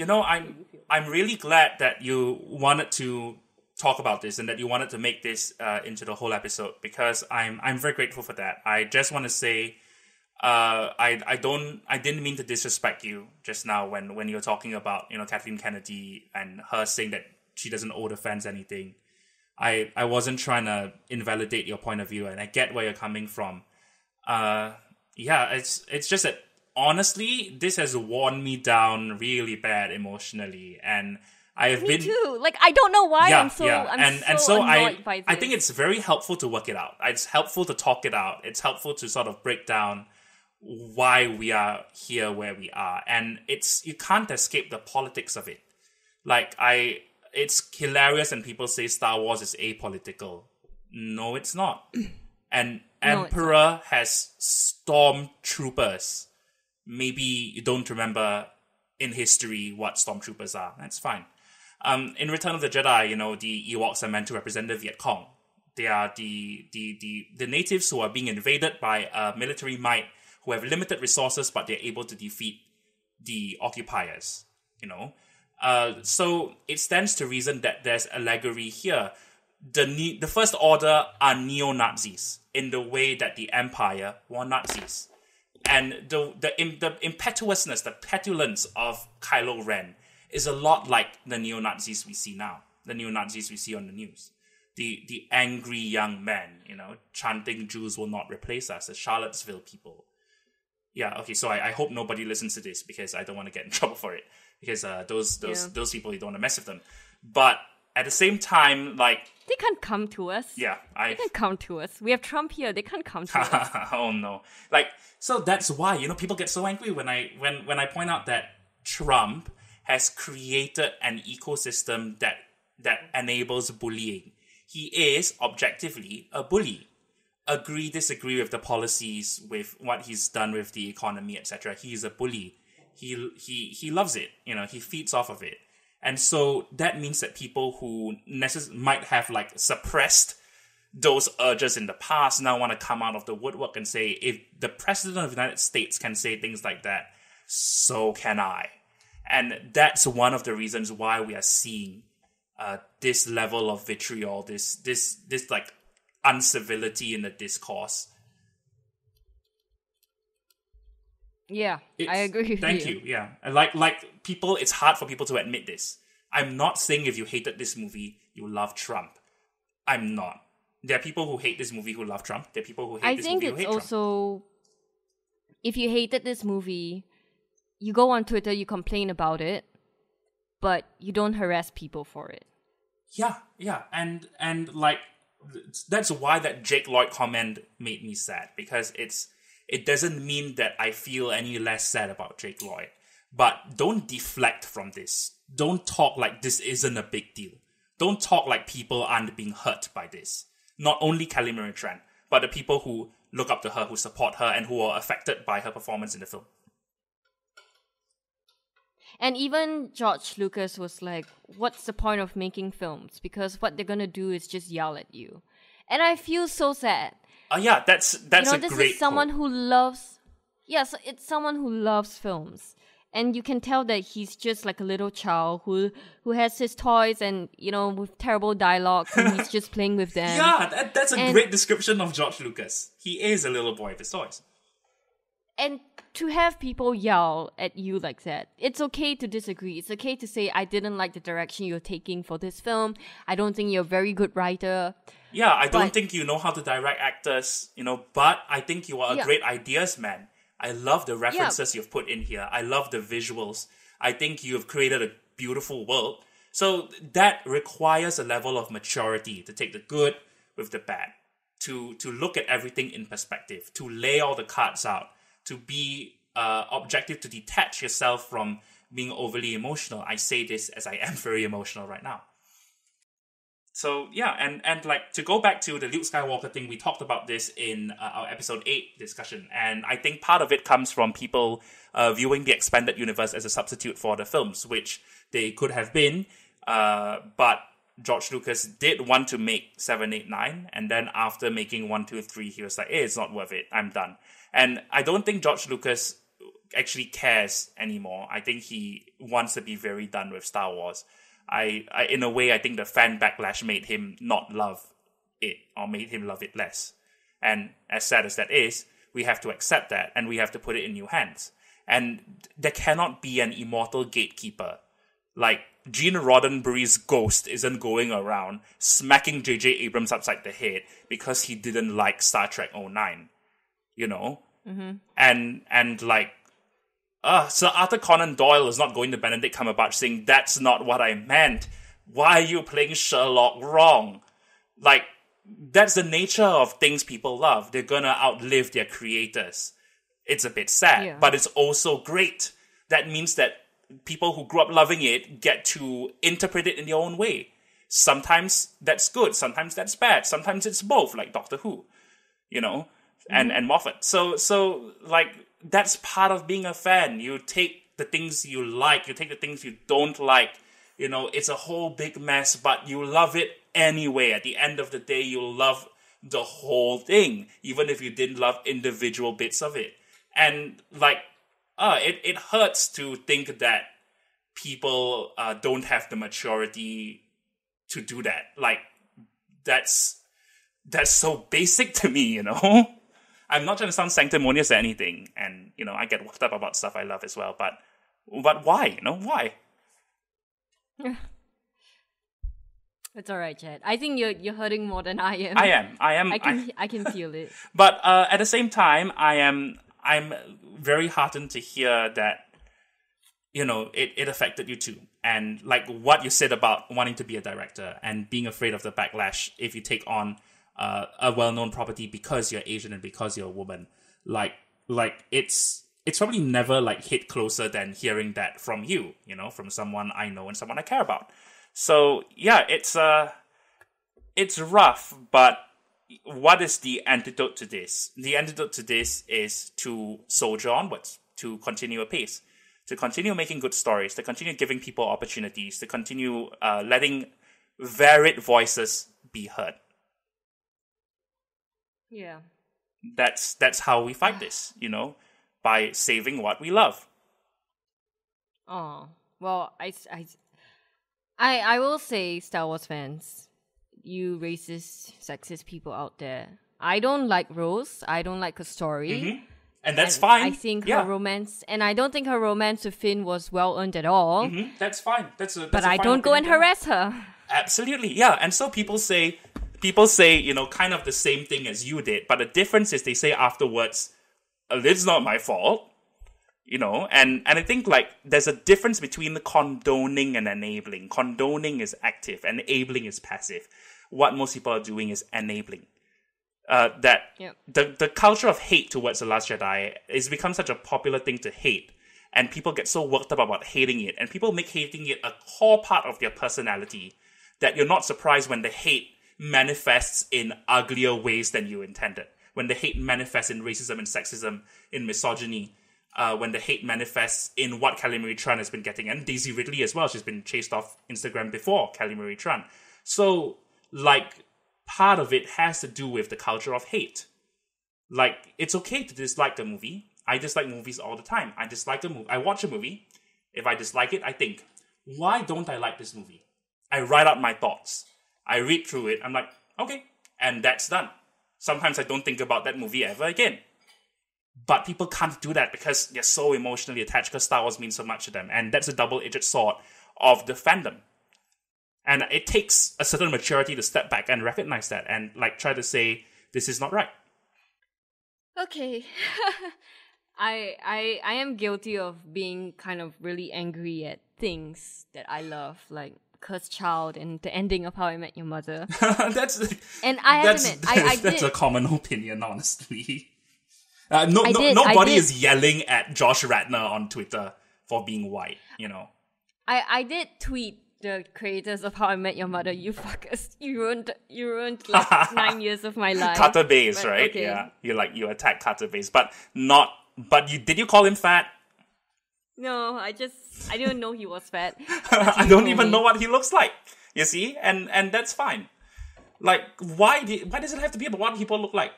I'm really glad that you wanted to talk about this and that you wanted to make this into the whole episode, because I'm very grateful for that. I just want to say I didn't mean to disrespect you just now when you're talking about Kathleen Kennedy and her saying that she doesn't owe the fans anything. I wasn't trying to invalidate your point of view, and I get where you're coming from. It's just that honestly, this has worn me down really bad emotionally, and Me too. Like, I don't know why I'm so annoyed by this. I think it's very helpful to work it out. It's helpful to talk it out. It's helpful to sort of break down why we are here where we are, and you can't escape the politics of it. It's hilarious when people say Star Wars is apolitical. No, it's not. An emperor has stormtroopers. Maybe you don't remember in history what stormtroopers are. That's fine. In Return of the Jedi, the Ewoks are meant to represent the Viet Cong. They are the natives who are being invaded by military might, who have limited resources, but they're able to defeat the occupiers. So it stands to reason that there's allegory here. The First Order are neo-Nazis in the way that the Empire were Nazis. And the impetuousness, the petulance of Kylo Ren is a lot like the neo-Nazis we see now, the neo-Nazis we see on the news. The angry young men, chanting Jews will not replace us, the Charlottesville people. Yeah, okay, so I hope nobody listens to this because I don't want to get in trouble for it. Because those people, you don't want to mess with them. But at the same time, they can't come to us. Yeah, they can't come to us. We have Trump here. They can't come to us. Oh no! So that's why people get so angry when I point out that Trump has created an ecosystem that enables bullying. He is objectively a bully. Agree, disagree with the policies, with what he's done with the economy, etc. He's a bully. He loves it. He feeds off of it. And so that means that people who might have suppressed those urges in the past now want to come out of the woodwork and say, if the president of the United States can say things like that, so can I. And that's one of the reasons why we are seeing this level of vitriol, this uncivility in the discourse. Yeah, I agree with you. Thank you. Yeah, like people, it's hard for people to admit this. I'm not saying if you hated this movie, you love Trump. I'm not. There are people who hate this movie who love Trump. There are people who hate this movie who hate Trump. I think it's also, if you hated this movie, you go on Twitter, you complain about it, but you don't harass people for it. Yeah, and that's why that Jake Lloyd comment made me sad, because it doesn't mean that I feel any less sad about Jake Lloyd. But don't deflect from this. Don't talk like this isn't a big deal. Don't talk like people aren't being hurt by this. Not only Kelly Marie Tran, but the people who look up to her, who support her, and who are affected by her performance in the film. And even George Lucas was like, what's the point of making films? Because what they're going to do is just yell at you. And I feel so sad. Yeah, that's a this great is someone quote. who loves... Yes, it's someone who loves films. And you can tell that he's just like a little child who has his toys and, with terrible dialogue, and he's just playing with them. Yeah, that's a great description of George Lucas. He is a little boy with his toys. And to have people yell at you like that, it's okay to disagree. It's okay to say, I didn't like the direction you're taking for this film. I don't think you're a very good writer. Yeah, I don't think you know how to direct actors, but I think you are a great ideas man. I love the references you've put in here. I love the visuals. I think you've created a beautiful world. So that requires a level of maturity to take the good with the bad, to look at everything in perspective, to lay all the cards out, to be objective, to detach yourself from being overly emotional. I say this as I am very emotional right now. So yeah, and like to go back to the Luke Skywalker thing, we talked about this in our episode 8 discussion, and I think part of it comes from people viewing the expanded universe as a substitute for the films, which they could have been, but George Lucas did want to make 7, 8, 9, and then after making 1, 2, 3, he was like, hey, it's not worth it, I'm done. And I don't think George Lucas actually cares anymore. I think he wants to be very done with Star Wars. I in a way, I think the fan backlash made him not love it, or made him love it less. And as sad as that is, we have to accept that, and we have to put it in new hands. And there cannot be an immortal gatekeeper. Like, Gene Roddenberry's ghost isn't going around smacking J.J. Abrams upside the head because he didn't like Star Trek 09. Mm-hmm. And like, Sir Arthur Conan Doyle is not going to Benedict Cumberbatch saying, that's not what I meant. Why are you playing Sherlock wrong? Like, that's the nature of things people love. They're gonna outlive their creators. It's a bit sad, but it's also great. That means that people who grew up loving it get to interpret it in their own way. Sometimes that's good, sometimes that's bad, sometimes it's both, like Doctor Who, and Moffat. So like, that's part of being a fan. You take the things you like, you take the things you don't like. It's a whole big mess, but you love it anyway. At the end of the day, you'll love the whole thing, even if you didn't love individual bits of it. And like, it hurts to think that people don't have the maturity to do that. Like, that's so basic to me, I'm not trying to sound sanctimonious or anything, and I get worked up about stuff I love as well. But why? Why? It's all right, Chad. I think you're hurting more than I am. I am. I can feel it. But at the same time, I'm very heartened to hear that it affected you too. And like what you said about wanting to be a director and being afraid of the backlash if you take on a well-known property because you're Asian and because you're a woman, like it's probably never like hit closer than hearing that from you, from someone I know and someone I care about. So yeah, it's rough, but what is the antidote to this? The antidote to this is to soldier onwards, to continue apace, to continue making good stories, to continue giving people opportunities, to continue letting varied voices be heard. Yeah. That's how we fight this, by saving what we love. Oh, well, I will say, Star Wars fans, you racist, sexist people out there, I don't like Rose. I don't like her story. Mm-hmm. And that's fine. I think her romance, and I don't think her romance with Finn was well earned at all. Mm-hmm. That's fine. But I don't go and harass her. Absolutely, yeah. And so people say, kind of the same thing as you did, but the difference is they say afterwards, it's not my fault, and I think like there's a difference between the condoning and enabling. Condoning is active, enabling is passive. what most people are doing is enabling. That Yep. the culture of hate towards The Last Jedi has become such a popular thing to hate, and people get so worked up about hating it, and people make hating it a core part of their personality, that you're not surprised when the hate manifests in uglier ways than you intended. When the hate manifests in racism and sexism, in misogyny, when the hate manifests in what Kelly Marie Tran has been getting, and Daisy Ridley as well. She's been chased off Instagram before Kelly Marie Tran. So, like, part of it has to do with the culture of hate. Like, it's okay to dislike a movie. I dislike movies all the time. I dislike a movie. I watch a movie. If I dislike it, I think, why don't I like this movie? I write out my thoughts. I read through it. I'm like, okay. And that's done. Sometimes I don't think about that movie ever again. But people can't do that because they're so emotionally attached, because Star Wars means so much to them. And that's a double-edged sword of the fandom. And it takes a certain maturity to step back and recognize that and like try to say, this is not right. Okay. I am guilty of being kind of really angry at things that I love, like Cursed Child and the ending of How I Met Your Mother. And I have to admit, that's a common opinion, honestly. Nobody is yelling at Josh Radnor on Twitter for being white, you know. I did tweet the creators of How I Met Your Mother, you fuckers. You ruined like 9 years of my life. Carter Bays, but, right? okay. Yeah. You attack Carter Bays, but did you call him fat? No, I didn't know he was fat. I don't even know what he looks like. You see? And that's fine. Like, why does it have to be about what people look like?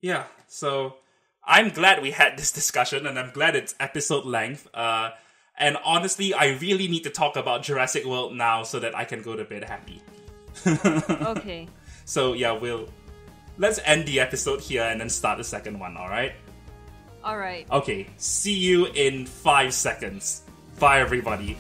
Yeah, so I'm glad we had this discussion, and I'm glad it's episode length. And honestly, I really need to talk about Jurassic World now so that I can go to bed happy. Okay. So yeah, let's end the episode here and then start the second one, alright? Alright. Okay, see you in 5 seconds. Bye everybody.